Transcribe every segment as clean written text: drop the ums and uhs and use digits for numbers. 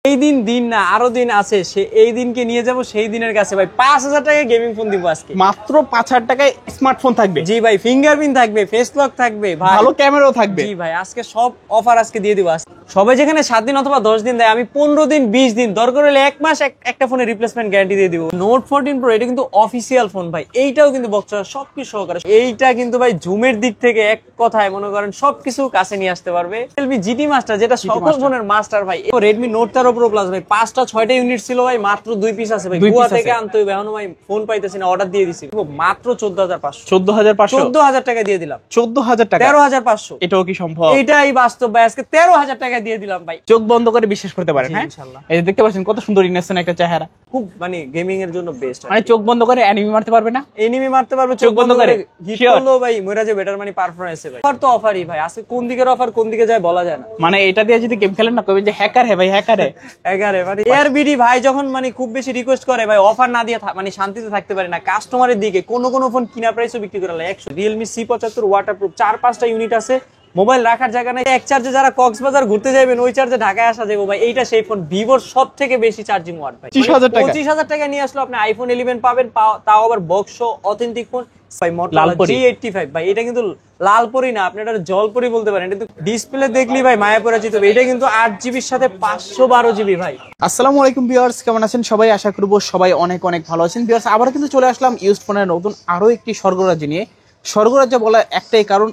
এই দিন দিন না আরো দিন আছে, সে এই দিনকে নিয়ে যাব সেই দিনের কাছে ভাই। 5000 টাকায় গেমিং ফোন দিব আজকে, মাত্র 5000 টাকায় স্মার্টফোন থাকবে। জি ভাই, ফিঙ্গারপ্রিন্ট থাকবে, ফেস লক থাকবে ভাই, ভালো ক্যামেরাও থাকবে। জি ভাই, আজকে সব অফার আজকে দিয়ে দিব। সবাই যেখানে 7 দিন অথবা 10 দিন দেয়, আমি 15 দিন 20 দিন, দরকার হলে 1 মাস একটা ফোনের রিপ্লেসমেন্ট গ্যারান্টি দিয়ে দিব। নোট 14 প্রো এটা কিন্তু অফিসিয়াল ফোন ভাই, এইটাও কিন্তু বক্স সবকিছু সহকারে। এইটা কিন্তু ভাই জুমের দিক থেকে এক কথায় মনে করেন সবকিছু কাছে নিয়ে আসতে পারবে। Realme GT মাস্টার, যেটা সকল ফোনের মাস্টার ভাই। Redmi Note 13 Pro Plus ভাই, 5টা 6টা ইউনিট ছিল ভাই, মাত্র 2 পিস আছে ভাই। গোয়া থেকে আনতে হবে, এখনো ভাই ফোন পাইতেছি না, অর্ডার দিয়ে দিছি মাত্র 14500। 14000 টাকা দিয়ে দিলাম। 14000 টাকা, 13500। এটাও কি সম্ভব? এটাই বাস্তব ভাই, আজকে 13000 টাকা দিয়ে দিলাম ভাই। চোখ বন্ধ করে বিশ্বাস করতে পারেন। হ্যাঁ ইনশাআল্লাহ। এই যে দেখতে পাচ্ছেন কত সুন্দর ইনোসেন্ট একটা চেহারা, খুব মানে গেমিং এর জন্য বেস্ট। মানে চোখ বন্ধ করে এনিমি মারতে পারবে না? এনিমি মারতে পারবে চোখ বন্ধ করে। হিট করলো ভাই মরে যাবে, বেটার মানে পারফরম্যান্স ভাই। অফার তো অফারই ভাই, আজকে কোন দিকের অফার কোন দিকে যায় বলা যায় না। মানে এটা দিয়ে যদি গেম খেলেন না কইবেন যে হ্যাকার হে ভাই, হ্যাকার হে। এগারে মানে এয়ারবিডি ভাই যখন মানে খুব বেশি রিকোয়েস্ট করে ভাই, অফার না দিয়ে মানে শান্তিতে থাকতে পারে না। কাস্টমারের দিকে কোন ফোন কিনা প্রাইসও বিক্রি করে লাগে 100। Realme C75 ওয়াটারপ্রুফ, 4-5টা ইউনিট আছে, মোবাইল রাখার জায়গা নাই। এক চার্জে যারা কক্সবাজার ঘুরতে যাবেন, ওই চার্জে ঢাকায় আসা যাবে ভাই। এইটা সেই ফোন, ভিভোর সব থেকে বেশি চার্জিং ওয়াট ভাই। 25000 টাকা নিয়ে আসলে আপনি আইফোন 11 পাবেন, তাও আবার বক্স অথেন্টিক ফোন ভাই। Motorola G85 ভাই, এটা কিন্তু লালপরি না, আপনি এটা জলপরি বলতে পারেন। এটা ডিসপ্লে দেখলি ভাই মায়া পড়ে যেতে হবে। এটা কিন্তু 8GB এর সাথে 512GB ভাই। আসসালামু আলাইকুম ভিউয়ার্স, কেমন আছেন সবাই? আশা করব সবাই অনেক অনেক ভালো আছেন। ভিউয়ার্স, আবার কিন্তু চলে আসলাম ইউজড ফোনের নতুন আরো একটি স্বর্গরাজ্য নিয়ে। স্বর্গরাজ্য বলার একটাই কারণ,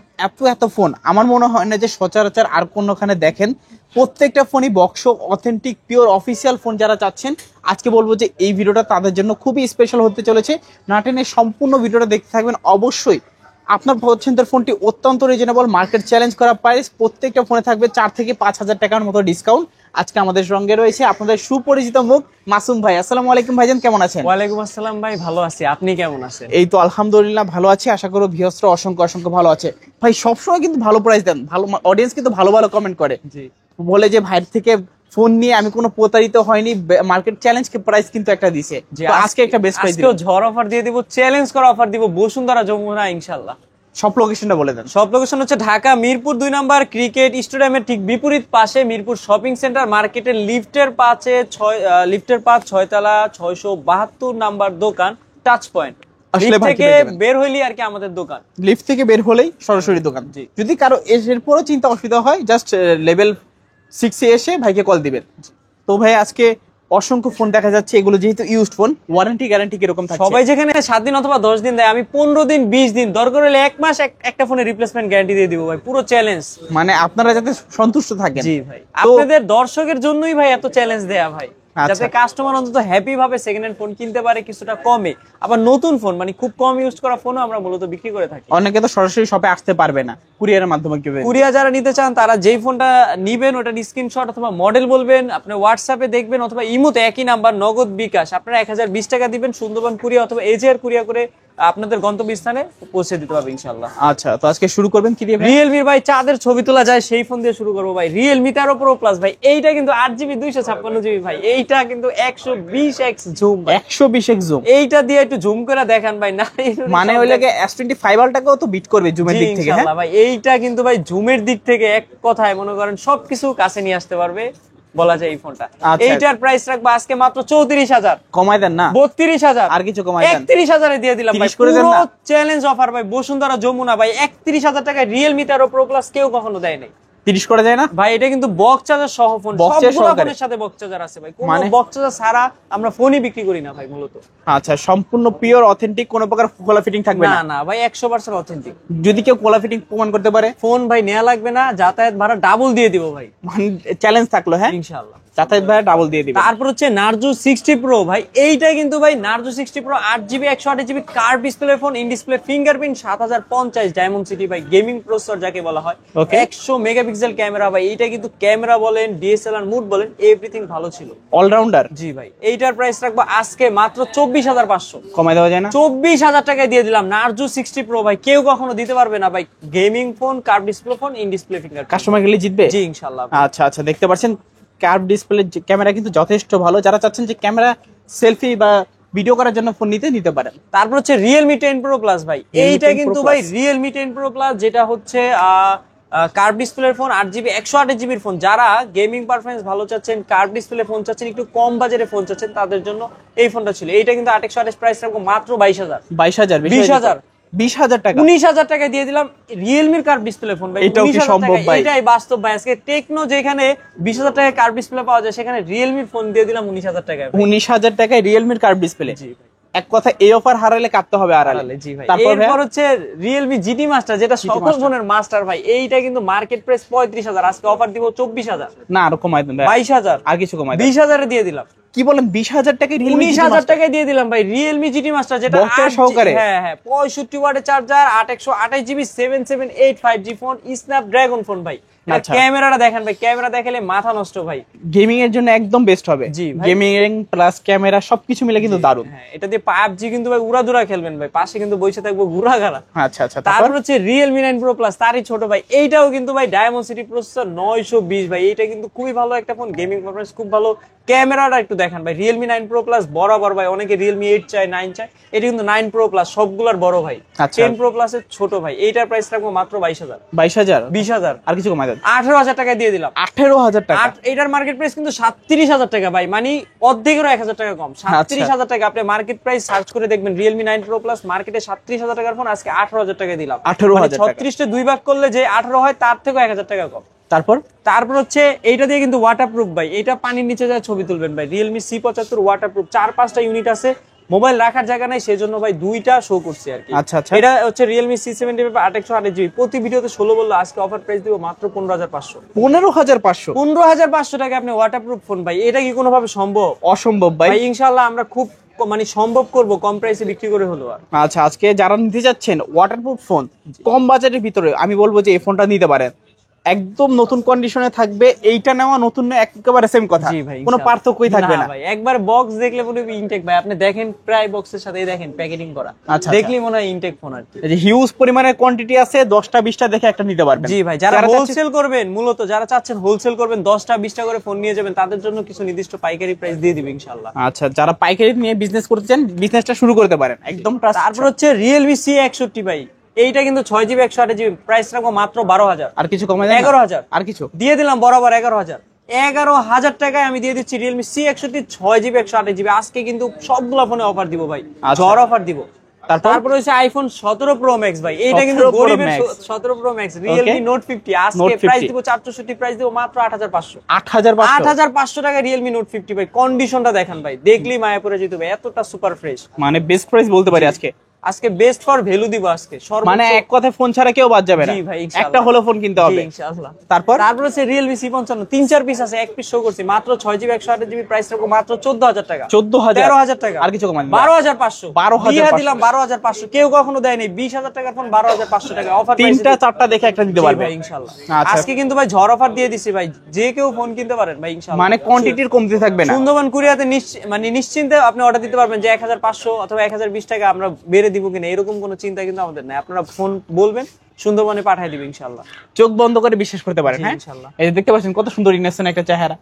এত ফোন আমার মনে হয় না যে সচরাচর আর কোনোখানে দেখেন। প্রত্যেকটা ফোনই box authentic pure official phone যারা চাচ্ছেন, আজকে বলবো যে এই ভিডিওটা তাদের জন্য খুবই স্পেশাল হতে চলেছে। না টেনে সম্পূর্ণ ভিডিওটা দেখতে থাকবেন অবশ্যই। আপনার পছন্দের ফোনটি অত্যন্ত রিজনেবল, মার্কেট চ্যালেঞ্জ করা প্রাইস। প্রত্যেকটা ফোনে থাকবে 4 থেকে 5000 টাকার মতো ডিসকাউন্ট। আজকে আমাদের সঙ্গে রয়েছে আপনাদের সুপরিচিত মুখ মাসুম ভাই। আসসালামু আলাইকুম ভাইজান, কেমন আছেন? ওয়ালাইকুম আসসালাম ভাই, ভালো আছি, আপনি কেমন আছেন? এই তো আলহামদুলিল্লাহ ভালো আছি, আশা করব ভিউয়ার্সরা অসংখ্য অসংখ্য ভালো আছে। ভাই সবসময় কিন্তু ভালো প্রাইস দেন, ভালো অডিয়েন্স কিন্তু ভালো ভালো কমেন্ট করে, জি, বলে বলে যে ভাইয়ের থেকে ফোন নিয়ে আমি কোনো প্রতারিত হয়নি, মার্কেট চ্যালেঞ্জ প্রাইস কিন্তু একটা দিছে। তো আজকে একটা বেস্ট প্রাইস দিব, ঝড় অফার দিয়ে দিব, চ্যালেঞ্জ করা অফার দিব, বসুন্ধরা যমুনা ইনশাআল্লাহ। সব লোকেশনটা বলে দেন। সব লোকেশন হচ্ছে ঢাকা মিরপুর 2 নাম্বার ক্রিকেট স্টেডিয়ামের ঠিক বিপরীত পাশে, মিরপুর শপিং সেন্টার মার্কেটের লিফটের 5 6তলা 672 নাম্বার দোকান, টাচ পয়েন্ট। লিফট থেকে বের হইলি আর কি আমাদের দোকান, লিফট থেকে বের হলেই সরাসরি দোকান। যদি কারো এরপরও চিন্তা অসুবিধা হয়, জাস্ট লেভেল 6 এ এসে ভাইকে কল দিবেন। তো ভাই আজকে অসংখ্য ফোন দেখা যাচ্ছে, এগুলো যেহেতু ইউজড ফোন, ওয়ারেন্টি গ্যারান্টি কিরকম থাকছে? সবাই যেখানে 7 দিন অথবা 10 দিন দেয়, আমি 15 দিন 20 দিন, দরকার হলে 1 মাস একটা ফোনের রিপ্লেসমেন্ট গ্যারান্টি দিয়ে দিব ভাই। পুরো চ্যালেঞ্জ, মানে আপনারা যাতে সন্তুষ্ট থাকেন। জি ভাই, আপনাদের দর্শকের জন্যই ভাই এত চ্যালেঞ্জ দেয়া ভাই, যাতে কাস্টমার অন্তত হ্যাপি ভাবে সেকেন্ড হ্যান্ড ফোন কিনতে পারে কিছুটা কমে। আবার নতুন ফোন মানে খুব কম ইউজ করা ফোনও আমরা মূলত বিক্রি করে থাকি। অনেকে তো সরাসরি শপে আসতে পারবে না, কুরিয়ারের মাধ্যমে কিভাবে? কুরিয়ার যারা নিতে চান, তারা যেই ফোনটা নিবেন ওটার স্ক্রিনশট অথবা মডেল বলবেন, আপনি হোয়াটসঅ্যাপে দেখবেন অথবা ইমোতে একই নাম্বার, নগদ বিকাশ, আপনারা 1020 টাকা দিবেন, সুন্দরবন কুরিয়ার অথবা এজিআর কুরিয়ার করে আপনাদের গন্তব্যস্থানে পৌঁছে দিতে হবে ইনশাআল্লাহ। আচ্ছা, তো আজকে শুরু করবেন কি দিয়ে? Realme ভাই, চাঁদের ছবি তোলা যায় সেই ফোন দিয়ে শুরু করবো ভাই। Realme 13 Pro Plus ভাই, এইটা কিন্তু 8GB 256GB ভাই, এইটা কিন্তু 120x জুম, 120x জুম। এইটা দিয়ে একটু জুম করে দেখান ভাই, না মানে ওই লাগে S25 আলট্রাকেও তো বিট করবে জুমের দিক থেকে। হ্যাঁ ভাই, এইটা কিন্তু ভাই জুমের দিক থেকে এক কথায় মনে করেন সবকিছু কাছে নিয়ে আসতে পারবে বলা যায় এই ফোনটা। এইটার প্রাইস রাখবো আজকে মাত্র 34000। কমাই দেন না? 32000, আর কিছু কমাই দেন? 31000 এ দিয়ে দিলাম ভাই। পুরো চ্যালেঞ্জ অফার ভাই, বসুন্ধরা যমুনা ভাই। 31000 টাকায় Realme 13 Pro Plus কেউ কখনো দেয় নাই। 30 করা যায় না ভাই? এটা কিন্তু বক্স চার্জার সহ ফোন, সবগুলো ফোনের সাথে বক্স চার্জার আছে ভাই। কোনো বক্স চার্জার ছাড়া আমরা ফোনই বিক্রি করি না ভাই মূলত। আচ্ছা, সম্পূর্ণ পিওর অথেন্টিক, কোনো প্রকার কোলা ফিটিং থাকবে না? না ভাই, 100% অথেন্টিক। যদি কেউ কোলা ফিটিং প্রমাণ করতে পারে, ফোন ভাই নেওয়া লাগবে না, যাতায়াত ভাড়া ডাবল দিয়ে দিব ভাই। মানে চ্যালেঞ্জ থাকলো। হ্যাঁ ইনশাআল্লাহ, যাতায়াত ভাড়া ডাবল দিয়ে দিবেন। তারপর হচ্ছে Narzo 60 Pro ভাই, এইটা কিন্তু ভাই Narzo 60 Pro 8GB 128GB curve display phone, in display fingerprint, 7050 diamond city ভাই, গেমিং প্রসেসর যাকে বলা হয়, 100 মেগাপিক্সেল ক্যামেরা ভাই। এইটা কিন্তু ক্যামেরা বলেন, ডিএসএলআর মুড বলেন, এভরিথিং ভালো ছিল, অলরাউন্ডার। জি ভাই, এইটার প্রাইস রাখবো আজকে মাত্র 24500। কমাই দেওয়া যায় না? 24000 টাকায় দিয়ে দিলাম Narzo 60 Pro ভাই, কেউ কখনো দিতে পারবে না ভাই। Gaming phone, curve display phone, in display fingerprint. Customer গেলে জিতবে? জি ইনশাআল্লাহ। আচ্ছা আচ্ছা, দেখতে পাচ্ছেন কার্ভ ডিসপ্লে ক্যামেরা কিন্তু যথেষ্ট ভালো। যারা চাচ্ছেন যে ক্যামেরা সেলফি বা ভিডিও করার জন্য ফোন নিতে পারেন। তারপর হচ্ছে Realme 10 Pro Plus ভাই, এইটা কিন্তু ভাই Realme 10 Pro Plus, যেটা হচ্ছে কার্ভ ডিসপ্লের ফোন 8GB 128GB ফোন, যারা গেমিং পারফরমেন্স ভালো চাচ্ছেন, কার্ভ ডিসপ্লে ফোন চাচ্ছেন, একটু কম বাজেটে ফোন চাচ্ছেন, তাদের জন্য এই ফোনটা ছিল। এইটা কিন্তু 828 প্রাইস রাখবো মাত্র 22,000 20,000 20,000 টাকা 19,000 টাকায় দিয়ে দিলাম রিয়েলমির কার্ভ ডিসপ্লে ফোন ভাই। এটাও কি 19,000 সম্ভব টাকা, ভাই? এটাই বাস্তব ভাই। আজকে টেকনো যেখানে 20,000 টাকায় কার্ভ ডিসপ্লে পাওয়া যায়, সেখানে রিয়েলমির ফোন দিয়ে দিলাম 19,000 টাকায় ভাই। 19,000 টাকায় রিয়েলমির কার্ভ ডিসপ্লে। জি ভাই, এক কথা এই অফার হারালে কাঁপতে হবে আড়ালে। জি ভাই। তারপর এরপর হচ্ছে রিয়েলমি জিটি মাস্টার, যেটা সকল Master। ফোনের মাস্টার ভাই। এইটা কিন্তু মার্কেট প্রাইস 35,000, আজকে অফার দিব 24,000 না আরো কমাই দেন ভাই, 22,000 আর কিছু কমাই দেন। 20,000 এ দিয়ে দিলাম। কি বলেন 20,000 টাকায় রিয়েলমি 19,000 টাকায় দিয়ে দিলাম ভাই রিয়েলমি জিটি মাস্টার, যেটা Box এর সহকারে? হ্যাঁ 65 ওয়াটের charger, 828GB 778 5G phone, Snapdragon phone ভাই। আচ্ছা। ক্যামেরাটা দেখেন ভাই, ক্যামেরা দেখালে মাথা নষ্ট ভাই। গেমিং এর জন্য একদম বেস্ট হবে। জি ভাই। গেমিং প্লাস ক্যামেরা সবকিছু মিলে কিন্তু দারুণ। হ্যাঁ, এটা দিয়ে PUBG কিন্তু ভাই উড়াধুরা খেলবেন ভাই, পাশে কিন্তু বসে থাকবো ঘুরাঘারা। আচ্ছা আচ্ছা, তারপর হচ্ছে Realme 9 Pro Plus, তারই ছোট ভাই। এইটাও কিন্তু ভাই ডায়মন্ড সিটি প্রসেসর 920 ভাই। এইটা কিন্তু খুবই ভালো একটা ফোন, গেমিং পারফরম্যান্স খুব ভালো। ক্যামেরাটা একটু দেখেন ভাই, Realme 9 Pro Plus বরাবর ভাই। অনেকে Realme 8 চায়, 9 চায়, এটা কিন্তু 9 Pro Plus সবগুলার বড় ভাই। আচ্ছা। 10 Pro Plus এর ছোট ভাই। এইটার প্রাইস রাখবো মাত্র 22,000 22,000 20,000 আর কিছু কমাই দেন। 18,000 টাকায় দিয়ে দিলাম। 18,000 টাকা। এটার মার্কেট প্রাইস কিন্তু 37,000 টাকা ভাই, মানে অর্ধেকেরও 1,000 টাকা কম। 37,000 টাকা। আপনি মার্কেট প্রাইস সার্চ করে দেখবেন Realme 9 Pro Plus মার্কেটে 37,000 টাকার ফোন, আজকে 18,000 টাকা দিলাম। 18,000 টাকা। 36 দুই ভাগ করলে যে 18 হয়, তার থেকেও 1,000 টাকা কম। তারপর হচ্ছে এইটা দিয়ে কিন্তু ওয়াটারপ্রুফ ভাই। এটা পানির নিচে যা ছবি তুলবেন ভাই। Realme C75 ওয়াটারপ্রুফ, 4-5টা ইউনিট আছে, মোবাইল রাখার জায়গা নাই, সেজন্য ভাই দুইটা শো করছে আর কি। আচ্ছা আচ্ছা। এটা হচ্ছে Realme C75 828GB। প্রতি ভিডিওতে 16 বললো, আজকে অফার প্রাইস দিব মাত্র 15,500 15,500 15,500 টাকা আপনি ওয়াটারপ্রুফ ফোন ভাই। এটা কি কোনোভাবে সম্ভব? অসম্ভব ভাই। ভাই ইনশাআল্লাহ আমরা খুব মানে সম্ভব করব, কম প্রাইসে বিক্রি করে হলো। আর আচ্ছা, আজকে যারা নিতে যাচ্ছেন ওয়াটারপ্রুফ ফোন কম বাজেটের ভিতরে, আমি বলবো যে এই ফোনটা নিতে পারেন। একদম নতুন কন্ডিশনে থাকবে, এইটা নেওয়া নতুন না, একেবারে সেম কথা, জি ভাই, কোনো পার্থক্যই থাকবে না ভাই। একবার বক্স দেখলে মনে হবে ইনটেক ভাই। আপনি দেখেন প্রায় বক্সের সাথে দেখেন প্যাকেটিং করা, আচ্ছা, দেখলেই মনে হয় ইনটেক ফোন আর কি। এই যে হিউজ পরিমাণের কোয়ান্টিটি আছে, 10টা 20টা দেখে একটা নিতে পারবেন। জি ভাই, যারা হোলসেল করবেন, মূলত যারা চাচ্ছেন হোলসেল করবেন, 10টা 20টা করে ফোন নিয়ে যাবেন, তাদের জন্য কিছু নির্দিষ্ট পাইকারি প্রাইস দিয়ে দিবে ইনশাআল্লাহ। আচ্ছা, যারা পাইকারি নিয়ে বিজনেস করতে চান, বিজনেসটা শুরু করতে পারেন একদম। তারপর হচ্ছে Realme C61 ভাই। এইটা কিন্তু 6GB 128GB, প্রাইস রাখবো মাত্র 12,000। আর কিছু কমাই দেন? 11,000 আর কিছু দিয়ে দিলাম বরাবর 11,000 টাকায় আমি দিয়ে দিচ্ছি Realme C61 6GB 128GB। আজকে কিন্তু সবগুলা ফোনে অফার দিব ভাই, ঝড় অফার দিব। তারপর হচ্ছে iPhone 17 Pro Max ভাই। এইটা কিন্তু 17 Pro গরিবের Max। 17 Pro Max Realme Note 50, আজকে প্রাইস দিব 464, প্রাইস দিব মাত্র 8,500 8,500 টাকা Realme Note 50 ভাই। কন্ডিশনটা দেখেন ভাই, দেখলেই মায়া পড়ে যেতে ভাই, এতটা সুপার ফ্রেশ। মানে বেস্ট প্রাইস বলতে পারি আজকে বেস্ট ফর ভ্যালু দিব আজকে, মানে এক কথায় ফোন ছাড়া কেউ বাদ যাবে না। জি ভাই, ইনশাআল্লাহ একটা হলো ফোন কিনতে হবে ইনশাআল্লাহ। তারপর হচ্ছে Realme C55 3-4 পিস আছে, এক পিস শো করছি, মাত্র 6GB 128GB, প্রাইস রাখবো মাত্র 14,000 টাকা 13,000 টাকা। আর কিছু কমান 12,500 12,500 দিয়ে দিলাম 12,500। কেউ কখনো দেয়নি 20,000 টাকার ফোন 12,500 টাকা অফার। 3টা 4টা দেখে একটা নিতে পারবে ইনশাআল্লাহ। আচ্ছা, আজকে কিন্তু ভাই ঝড় অফার দিয়ে দিছি ভাই, যে কেউ ফোন কিনতে পারেন ভাই ইনশাআল্লাহ। মানে কোয়ান্টিটির কমতি থাকবে না। সুন্দরবন কুরিয়াতে মানে নিশ্চিন্তে আপনি অর্ডার দিতে পারবেন যে 1,500 অথবা 1,020 টাকা আমরা বেড়ে দিব কিনা, এরকম কোনো চিন্তা কিন্তু আমাদের নাই। আপনারা ফোন বলবেন, সুন্দরবনে পাঠিয়ে দিবে ইনশাআল্লাহ। চোখ বন্ধ করে বিশ্বাস করতে পারেন। হ্যাঁ ইনশাআল্লাহ। এই যে দেখতে পাচ্ছেন কত সুন্দর ইনোসেন্ট একটা চেহারা।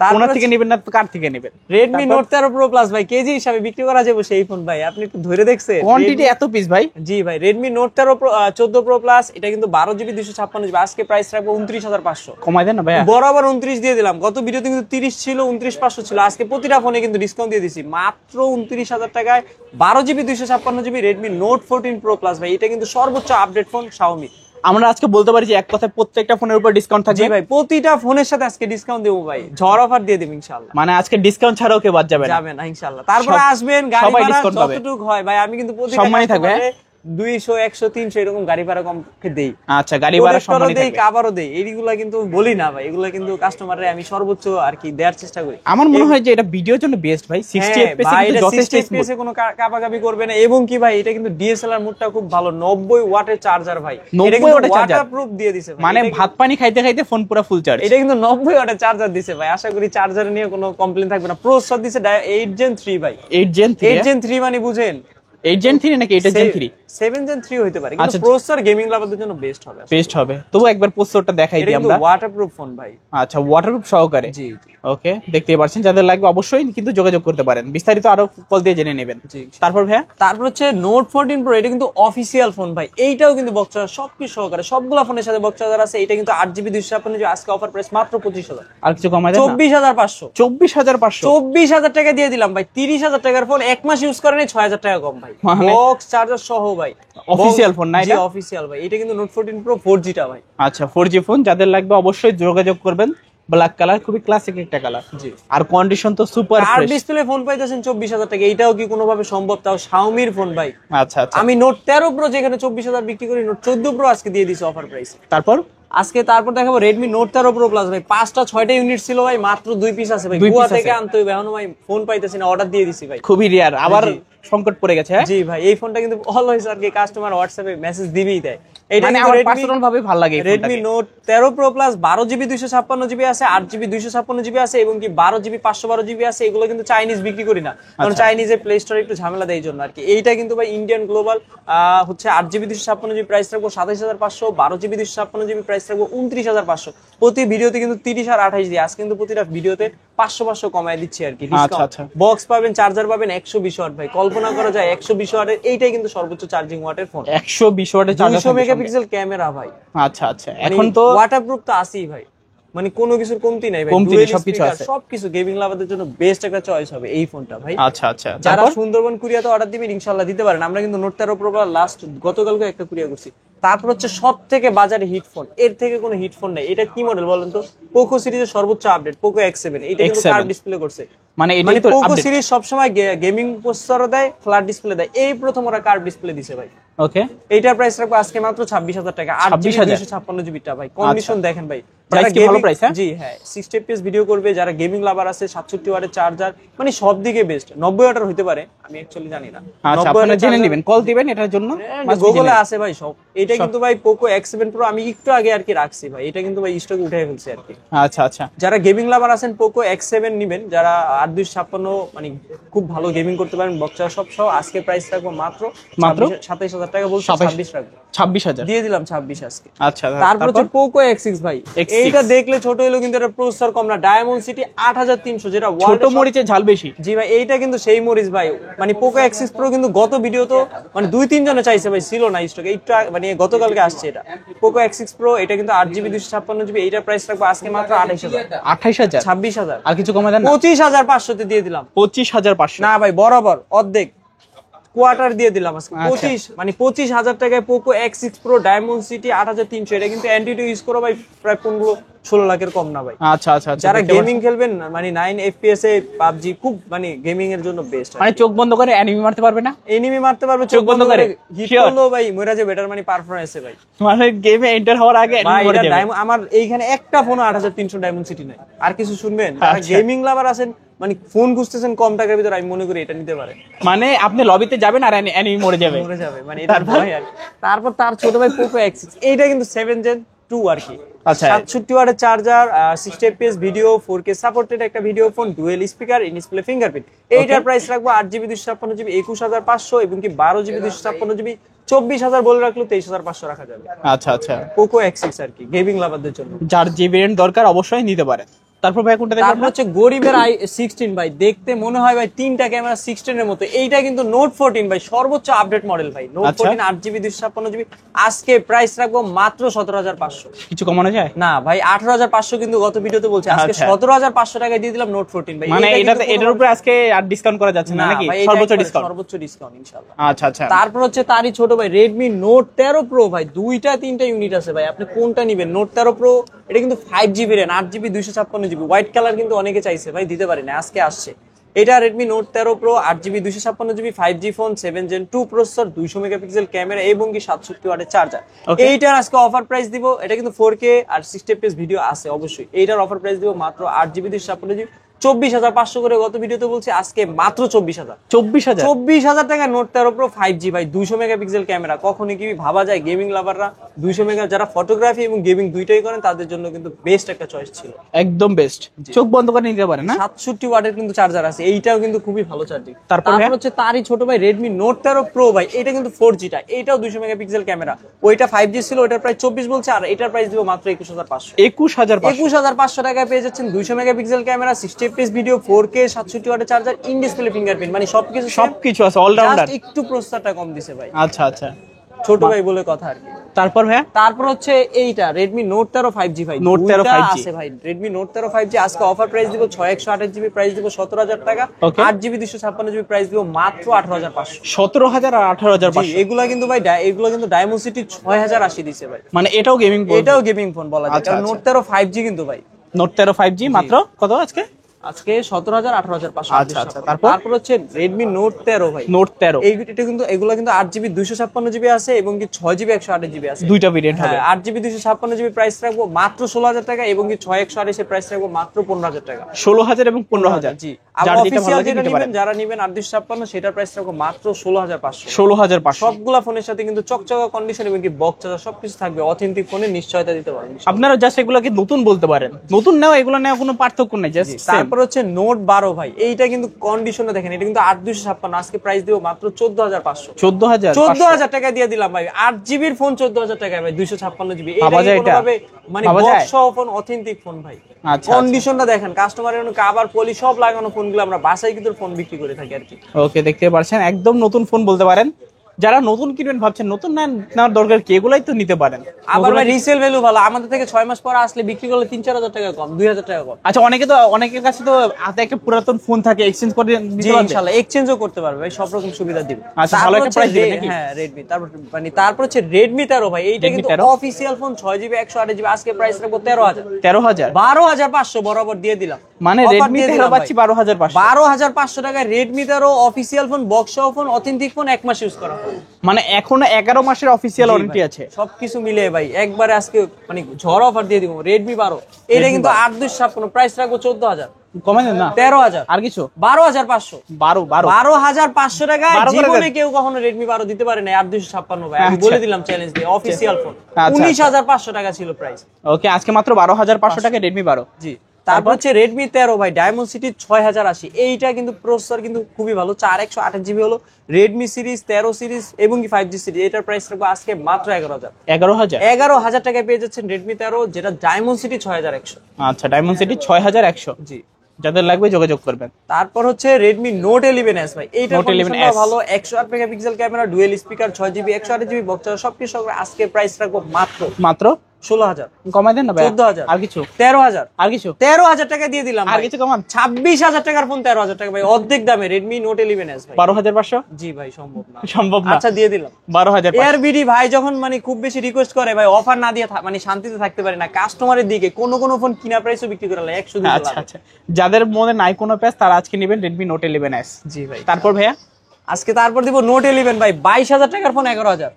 কোন থেকে নেবেন না কার থেকে নেবেন? Redmi Note 13 Pro Plus ভাই, কেজি হিসাবে বিক্রি করা যাবে সেই ফোন ভাই। আপনি একটু ধরে দেখছেন কোয়ান্টিটি এত পিস ভাই? জি ভাই, Redmi Note 14 Pro Plus, এটা কিন্তু 12GB 256GB, আজকে প্রাইস রাখবো 29,500। কমাই দেন না ভাই, বরাবর 29 দিয়ে দিলাম। গত ভিডিওতে কিন্তু 30 ছিল, 29,500 ছিল। আজকে প্রতিটা ফোনে কিন্তু ডিসকাউন্ট দিয়ে দিছি, মাত্র 29,000 টাকায় 12GB 256GB Redmi Note 14 Pro Plus ভাই। এটা কিন্তু সর্বোচ্চ আপডেট ফোন Xiaomi। আমরা আজকে বলতে পারি যে এক কথায় প্রত্যেকটা ফোনের উপর ডিসকাউন্ট থাকবে। জি ভাই, প্রতিটা ফোনের সাথে আজকে ডিসকাউন্ট দেবো ভাই, ঝড় অফার দিয়ে দেব ইনশাআল্লাহ। মানে আজকে ডিসকাউন্ট ছাড়াও কেউ বাদ যাবে না ইনশাআল্লাহ। তারপরে আসবেন, গাড়ি সবাই ভাড়া ডিসকাউন্ট পাবে। যতটুকু হয় ভাই, আমি কিন্তু প্রতিটা সম্মানই থাকবে, 200 100 300 এরকম গাড়ি ভাড়া কম দেই। আচ্ছা, গাড়ি ভাড়া সম্মানই দেই, থাকবে। কাবারও দেই। এইগুলা কিন্তু বলি না ভাই, এগুলা কিন্তু কাস্টমাররে আমি সর্বোচ্চ আর কি দেওয়ার চেষ্টা করি। আমার মনে হয় যে এটা ভিডিওর জন্য বেস্ট ভাই। 60 fps এ কিন্তু যথেষ্ট স্মুথ, কোনো কাপাকাপি করবে না। এবং কি ভাই, এটা কিন্তু ডিএসএলআর মোডটা খুব ভালো, 90 ওয়াটের চার্জার ভাই। এটা কিন্তু ওয়াটারপ্রুফ দিয়ে দিছে ভাই, মানে ভাত পানি খাইতে খাইতে ফোন পুরো ফুল চার্জ। এটা কিন্তু 90 ওয়াটের চার্জার দিছে ভাই। আশা করি চার্জার নিয়ে কোনো কমপ্লেইন থাকবে না। প্রসেসর দিছে 8 Gen 3 ভাই। 8 Gen 3 8 Gen 3 মানে বুঝেন 8 Gen 3 নাকি 8 Gen 3? 7 Gen 3 হতে পারে, কিন্তু প্রসেসর গেমিং লাভারদের জন্য বেস্ট হবে। বেস্ট হবে। তবু একবার প্রসেসরটা দেখাই দিই আমরা। ওয়াটারপ্রুফ ফোন ভাই। আচ্ছা, ওয়াটারপ্রুফ সহকারে। জি। ওকে, দেখতেই পাচ্ছেন, যাদের লাগবে অবশ্যই কিন্তু যোগাযোগ করতে পারেন, বিস্তারিত আরো কল দিয়ে জেনে নেবেন। তারপর ভাইয়া, তারপর হচ্ছে নোট 14 প্রো, এটা কিন্তু অফিসিয়াল ফোন ভাই। এইটাও কিন্তু বক্স চার্জার সবকিছু সহকারে, সবগুলা ফোনের সাথে বক্স চার্জার আছে। এটা কিন্তু 8GB 256GB, আজকে অফার প্রাইস মাত্র 25,000। আর কিছু কমায় দেন? 24,500। 24,500? 24,000 টাকা দিয়ে দিলাম ভাই। 30,000 টাকার ফোন, এক মাস ইউজ করেন 6,000 টাকা কম ভাই, বক্স চার্জার সহ ভাই। অফিসিয়াল ফোন না এটা? জি অফিসিয়াল ভাই। এটা কিন্তু নোট 14 প্রো 4G টা ভাই। আচ্ছা, 4G ফোন, যাদের লাগবে অবশ্যই যোগাযোগ করবেন। ব্ল্যাক কালার, খুবই ক্লাসিক একটা কালার। জি। আর কন্ডিশন তো সুপার আর ফ্রেশ। ডিসপ্লে ফোন পাইতেছেন 24,000 টাকা, এটাও কি কোনোভাবে সম্ভব? তাও শাওমির ফোন ভাই। আচ্ছা আচ্ছা। আমি নোট 13 প্রো যেখানে 24,000 বিক্রি করি, নোট 14 প্রো আজকে দিয়ে দিছি অফার প্রাইস। তারপর দেখাবো রেডমি নোট 13 প্রো প্লাস ভাই। 5টা-6টা ইউনিট ছিল ভাই, মাত্র 2 পিস আছে ভাই। গোয়া থেকে আনতে হবে, এখনো ভাই ফোন পাইতেছি না, অর্ডার দিয়ে দিছি ভাই। খুবই রিয়ার, আবার সংকট পড়ে গেছে। জি ভাই, এই ফোনটা কিন্তু অলওয়েজ আর কি কাস্টমার হোয়াটসঅ্যাপে মেসেজ দিবেই দেয়। এটা মানে আমার পার্সোনাল ভাবে ভালো লাগে। Redmi note 13 pro plus 12GB 256GB আছে, 8GB 256GB আছে, এবং কি 12GB 512GB আছে। এগুলো কিন্তু চাইনিজ বিক্রি করি না, কারণ চাইনিজে প্লে স্টোরে একটু ঝামেলা দেয়, এই জন্য আর কি। এইটা কিন্তু ভাই ইন্ডিয়ান গ্লোবাল হচ্ছে 8GB 256GB প্রাইস রাখবো 27,500, 12GB 256GB প্রাইস রাখবো 29,500। প্রতি ভিডিওতে কিন্তু 30 আর 28 দিয়ে, আজ কিন্তু প্রতিটা ভিডিওতে 500 কমায় দিচ্ছি আর কি। বক্স পাবেন, চার্জার পাবেন 120 ওয়াট ভাই। কল্পনা করা যায় 120 ওয়াটের, এইটাই কিন্তু সর্বোচ্চ চার্জিং ওয়াটের ফোন। 120 ওয়াটের চার্জার, 200 মেগাপিক্সেল ক্যামেরা ভাই। আচ্ছা আচ্ছা, এখন তো ওয়াটারপ্রুফ তো আছেই ভাই, মানে কোনো কিছুর কমতি নাই ভাই। সবকিছু আছে, সবকিছু গেমিং লাভারদের জন্য বেস্ট একটা চয়েস হবে এই ফোনটা ভাই। আচ্ছা আচ্ছা। যারা সুন্দরবন কুরিয়াতে অর্ডার দিবেন ইনশাআল্লাহ দিতে পারেন। আমরা কিন্তু নোট 13 প্রো লাস্ট গতকালকে একটা কুরিয়ার করছি। তারপর হচ্ছে সবথেকে বাজারে হিট ফোন, এর থেকে কোনো হিট ফোন নাই। এটা কি মডেল বলেন তো? পোকো সিরিজের সর্বোচ্চ আপডেট পোকো X7। এটা কিন্তু কার্ভ ডিসপ্লে করছে। মানে পোকো সিরিজ সবসময় গেমিং প্রসেসর দেয়, ফ্ল্যাট ডিসপ্লে দেয়। এই প্রথম ওরা কার্ভ ডিসপ্লে দিছে ভাই। ওকে, এইটার প্রাইস রাখবো আজকে মাত্র 26,000 টাকা। 8GB 256GB টা ভাই। কন্ডিশন দেখেন ভাই, প্রাইস কি ভালো প্রাইস? জি হ্যাঁ, 60 fps ভিডিও করবে, যারা গেমিং লাভার আছে, 67 ওয়াটের চার্জার, মানে সব দিকে বেস্ট। 90 ওয়াটের হতে পারে, আমি অ্যাকচুয়ালি জানি না। আচ্ছা, আপনারা জেনে নেবেন, কল দিবেন এটার জন্য, গুগলে আছে ভাই সব। এটা কিন্তু ভাই পোকো X7 প্রো আমি একটু আগে আর কি রাখছি ভাই। এটা কিন্তু ভাই স্টকে উঠে ফেলছে আর কি। আচ্ছা আচ্ছা, যারা গেমিং লাভার আছেন পোকো X7 নেবেন, যারা 8256 মানে খুব ভালো গেমিং করতে পারেন, বক্সা সব সহ। আজকে প্রাইস রাখবো মাত্র 27,000 টাকা, বলছি 26 রাখবো। 26,000 দিয়ে দিলাম 26 আজকে। আচ্ছা, তারপর হচ্ছে পোকো X6 ভাই। এইটা দেখলে ছোট হলো, কিন্তু এটা প্রসেসর কম না। ডায়মন্ড সিটি 8300, যেটা ছোট মরিচের ঝাল বেশি। জি ভাই, এইটা কিন্তু সেই মরিচ ভাই। মানে পোকো X6 প্রো কিন্তু গত ভিডিও তো মানে 2-3 জনে চাইছে ভাই, ছিল না স্টকে। একটু মানে গতকালকে আসছে এটা পোকো X6 প্রো। এটা কিন্তু 8GB 256GB। এইটার প্রাইস রাখবো আজকে মাত্র 28,000। 26,000 আর কিছু কমে দেন না? 25,500 তে দিয়ে দিলাম। 25,500 না ভাই, বরাবর অর্ধেক কোয়ার্টার দিয়ে দিলাম আজকে। 25,000 টাকায় Poco X6 pro diamond city 8300। এটা কিন্তু অ্যান্টিটো ইউজ করো ভাই, প্রায় 15-16 লাখের কম না ভাই। আচ্ছা আচ্ছা, যারা গেমিং খেলবেন মানে 9 FPS এ পাবজি, খুব মানে গেমিং এর জন্য বেস্ট। মানে চোখ বন্ধ করে এনিমি মারতে পারবে না? এনিমি মারতে পারবে চোখ বন্ধ করে। হিট করলো ভাই মরে যাবে। বেটার মানে পারফরম্যান্সে ভাই, মানে গেমে এন্টার হওয়ার আগে এনিমি মরে যাবে। আমার এইখানে একটা ফোন 8300 ডায়মন্ড সিটি নাই। আর কিছু শুনবেন, যারা গেমিং লাভার আছেন, মানে ফোন খুঁজতেছেন কম টাকার ভিতরে, আমি মনে করি এটা নিতে পারেন। মানে আপনি লবিতে যাবেন আর এনিমি মরে যাবে মানে এটা ভয় আর। তারপর তার ছোট ভাই পোকো X6। এইটা কিন্তু 7 Gen 2 আর কি। আচ্ছা, 67 ওয়াটের charger, 60 fps video, 4K supported একটা video phone, dual speaker, in display fingerprint. এইটার প্রাইস রাখবো 8GB 256GB 21,500, এবং কি 12GB 256GB 24,000 বলে রাখলো 23,500 রাখা যাবে। আচ্ছা আচ্ছা, পোকো X6 আর কি গেমিং লাভারদের জন্য। যার যে ভেরিয়েন্ট দরকার অবশ্যই নিতে পারেন। তারপর ভাই কোনটা দেখবেন? তারপর হচ্ছে গরিবের i16 ভাই। দেখতে মনে হয় ভাই 3টা ক্যামেরা 16 এর মতো। এইটা কিন্তু নোট 14 ভাই, সর্বোচ্চ আপডেট মডেল ভাই। Note 14 8GB 256GB। আজকে প্রাইস রাখবো মাত্র 17,500। কিছু কমানো যায় না ভাই, 18,500 কিন্তু গত ভিডিওতে বলছি। আজকে 17,500 টাকায় দিয়ে দিলাম নোট 14 ভাই। মানে এটার উপরে আজকে আর ডিসকাউন্ট করা যাচ্ছে না নাকি? সর্বোচ্চ ডিসকাউন্ট ইনশাআল্লাহ। আচ্ছা আচ্ছা। তারপর হচ্ছে তারই ছোট ভাই রেডমি নোট 13 প্রো ভাই। 2-3টা ইউনিট আছে ভাই, আপনি কোনটা নেবেন? নোট 13 প্রো, এটা কিন্তু 5GB RAM, 8GB 256GB। White colour কিন্তু অনেকে চাইছে ভাই, দিতে পারি না, আজকে আসছে। এটা Redmi note 13 pro, 8GB 256GB, 5G phone, 7 Gen 2 processor, 200 megapixel camera, এবং কি 67 ওয়াটের চার্জার। এইটার আজকে অফার প্রাইস দিব। এটা কিন্তু 4K আর 60 fps ভিডিও আছে অবশ্যই। এইটার অফার প্রাইস দিব মাত্র 8GB 256GB 24,500 করে গত ভিডিওতে বলছি, আজকে মাত্র 24,000। 24,000 টাকা নোট 13 প্রো 5G ভাই, 200 মেগাপিক্সেল ক্যামেরা। কখনো কি ভাবা যায় গেমিং লাভাররা 200 মেগা, যারা ফটোগ্রাফি এবং গেমিং দুইটাই করেন, তাদের জন্য কিন্তু বেস্ট একটা চয়েস ছিল, একদম বেস্ট। চোখ বন্ধ করে নিতে পারেন না। 67 ওয়াটের কিন্তু চার্জার আছে, এইটাও কিন্তু খুবই ভালো চার্জিং। তারপর হচ্ছে তারই ছোট ভাই Redmi Note 13 Pro ভাই, এটা কিন্তু 4G টা, এটাও 200 মেগাপিক্সেল ক্যামেরা। ওইটা 5G ছিল, ওটার প্রাইস 24 বলছে, আর এটার প্রাইস দিব মাত্র 21,500। 21,500 টাকায় পেয়ে যাচ্ছেন 200 megapixel camera, 60 fps video, 4K, 67 ওয়াটের চার্জার, ইন ডিসপ্লে ফিঙ্গারপ্রিন্ট, মানে সবকিছু আছে, অলরাউন্ডার। একটু প্রসেসরটা কম দিছে ভাই। আচ্ছা আচ্ছা, ছোট ভাই বলে কথা আর কি। তারপর ভাই, তারপর হচ্ছে এইটা Redmi Note 13 5G ভাই, Note 13 5G আছে ভাই। Redmi Note 13 5G আজকে অফার প্রাইস দিব 6128GB, প্রাইস দিব 17,000 টাকা। 8GB 256GB প্রাইস দিব মাত্র 18,500। 17,000 আর 18,500। এগুলা কিন্তু ভাই, এগুলা কিন্তু Dimensity 6080 দিছে ভাই, মানে এটাও গেমিং ফোন বলা যায়। কারণ Note 13 5G কিন্তু ভাই, Note 13 5G মাত্র কত আজকে 17,000 18,500। আচ্ছা আচ্ছা, তারপর হচ্ছে Redmi Note 13 ভাই, Note 13 এটা কিন্তু এগুলা কিন্তু 8GB 256GB আছে এবং কি 6GB 128GB আছে, দুইটা ভেরিয়েন্ট হবে। 8GB 256GB প্রাইস রাখবো মাত্র 16,000 টাকা এবং কি 6128 এর প্রাইস রাখবো মাত্র 15,000 টাকা। 16,000 এবং 15,000। জি, আর অফিশিয়াল যেটা নেবেন, যারা নেবেন 856, সেটার প্রাইস রাখবো মাত্র 16,500। 16,500। সবগুলা ফোনের সাথে কিন্তু চকচকা কন্ডিশন এবং কি বক্স চার্জার সবকিছু থাকবে, অথেন্টিক ফোনের নিশ্চয়তা দিতে পারবেন আপনারা। জাস্ট এগুলোকে নতুন বলতে পারেন, নতুন নেওয়া এগুলো নেওয়া কোনো পার্থক্য নাই, জাস্ট। তারপর হচ্ছে Note 12 ভাই, এইটা কিন্তু কন্ডিশনে দেখেন, এটা কিন্তু 8,256, আজকে প্রাইস দিব মাত্র 14,500। 14,000 টাকা দিয়ে দিলাম ভাই, 8GB এর ফোন 14,000 টাকায় ভাই, 256GB। এটা মানে বক্স সহ ফোন, অথেন্টিক ফোন ভাই। কন্ডিশনটা দেখেন, কাস্টমারের জন্য কভার পলি সব লাগানো ফোনগুলো আমরা বাসায় কিন্তু ফোন বিক্রি করে থাকি আর কি। ওকে, দেখতে পাচ্ছেন একদম নতুন ফোন বলতে পারেন। যারা নতুন কিনবেন ভাবছেন, নতুন নেওয়ার দরকার কি, এগুলাই তো নিতে পারেন। আবার ভাই রিসেল ভ্যালু ভালো, আমাদের থেকে 6 মাস পরে আসলে বিক্রি করলে 3-4 টাকা কম, 2,000 টাকা কম। আচ্ছা, অনেকের কাছে তো হাতে একটা পুরাতন ফোন থাকে, এক্সচেঞ্জ করে দিতে পারবে। ইনশাআল্লাহ এক্সচেঞ্জও করতে পারবে ভাই, সব রকম সুবিধা দিব। আচ্ছা, ভালো একটা প্রাইস দিবেন নাকি? হ্যাঁ, Redmi। তারপর হচ্ছে Redmi 13 ভাই, এইটা কিন্তু অফিশিয়াল ফোন, 6GB 128GB, আজকে প্রাইস রাখবো 13,000। 12,500 বরাবর দিয়ে দিলাম। মানে Redmi 13 পাচ্ছি 12,500। 12,500 টাকায় Redmi 13 অফিশিয়াল ফোন, বক্স সহ ফোন, অথেন্টিক ফোন, 1 মাস ইউজ করা হবে। মানে এখনো 11 মাসের অফিশিয়াল ওয়ারেন্টি আছে। সবকিছু মিলে ভাই একবারে আজকে মানে ঝড় অফার দিয়ে দিব। Redmi 12 এটা কিন্তু 8,256, প্রাইস রাখবো 14,000। কমে দেন না, 13,000। আর কিছু 12,500। 12,500 টাকা। জীবনে কেউ কখনো Redmi 12 দিতে পারে না 8,256 ভাই, আমি বলে দিলাম চ্যালেঞ্জ দিয়ে। অফিশিয়াল ফোন 19,500 টাকা ছিল প্রাইস। ওকে, আজকে মাত্র 12,500 টাকা Redmi 12। জি, তারপর হচ্ছে Redmi 13 ভাই, Dimensity 6080। এইটা কিন্তু প্রসেসর কিন্তু খুবই ভালো, 4128GB হলো। Redmi সিরিজ, 13 সিরিজ এবং কি 5G সিরিজ, এটার প্রাইস রাখবো আজকে মাত্র 11,000। 11,000 টাকায় পেয়ে যাচ্ছেন Redmi 13, যেটা Dimensity 6100। আচ্ছা, Dimensity 6100। জি, যাদের লাগবে যোগাযোগ করবেন। তারপর হচ্ছে Redmi Note 11s ভাই, এইটা কন্ডিশনটা ভালো, 108 megapixel camera, dual speaker, 6GB 128GB box charger, সবকিছু আজকে প্রাইস রাখবো মাত্র 16,000। কমাই দেন না ভাই, 14,000। আর কিছু 13,000। আর কিছু 13,000 টাকা দিয়ে দিলাম। আর কিছু কমান, 26,000 টাকার ফোন 13,000 টাকা ভাই, অর্ধেক দামে Redmi Note 11s ভাই। 12,500। জি ভাই, সম্ভব না। না, আচ্ছা, দিয়ে দিলাম 12,500। ARBD ভাই যখন মানে খুব বেশি রিকোয়েস্ট করে ভাই, অফার না দিয়ে মানে শান্তিতে থাকতে পারে না। কাস্টমারের দিকে কোন ফোন কিনা প্রাইসও বিক্রি করে 100। আচ্ছা আচ্ছা, যাদের মনে নাই কোনো প্যাচ, তারা আজকে নেবেন Redmi Note 11s। জি ভাই। তারপর ভাইয়া আজকে দিব Note 11 ভাই, 22,000 টাকার ফোন, 11,000।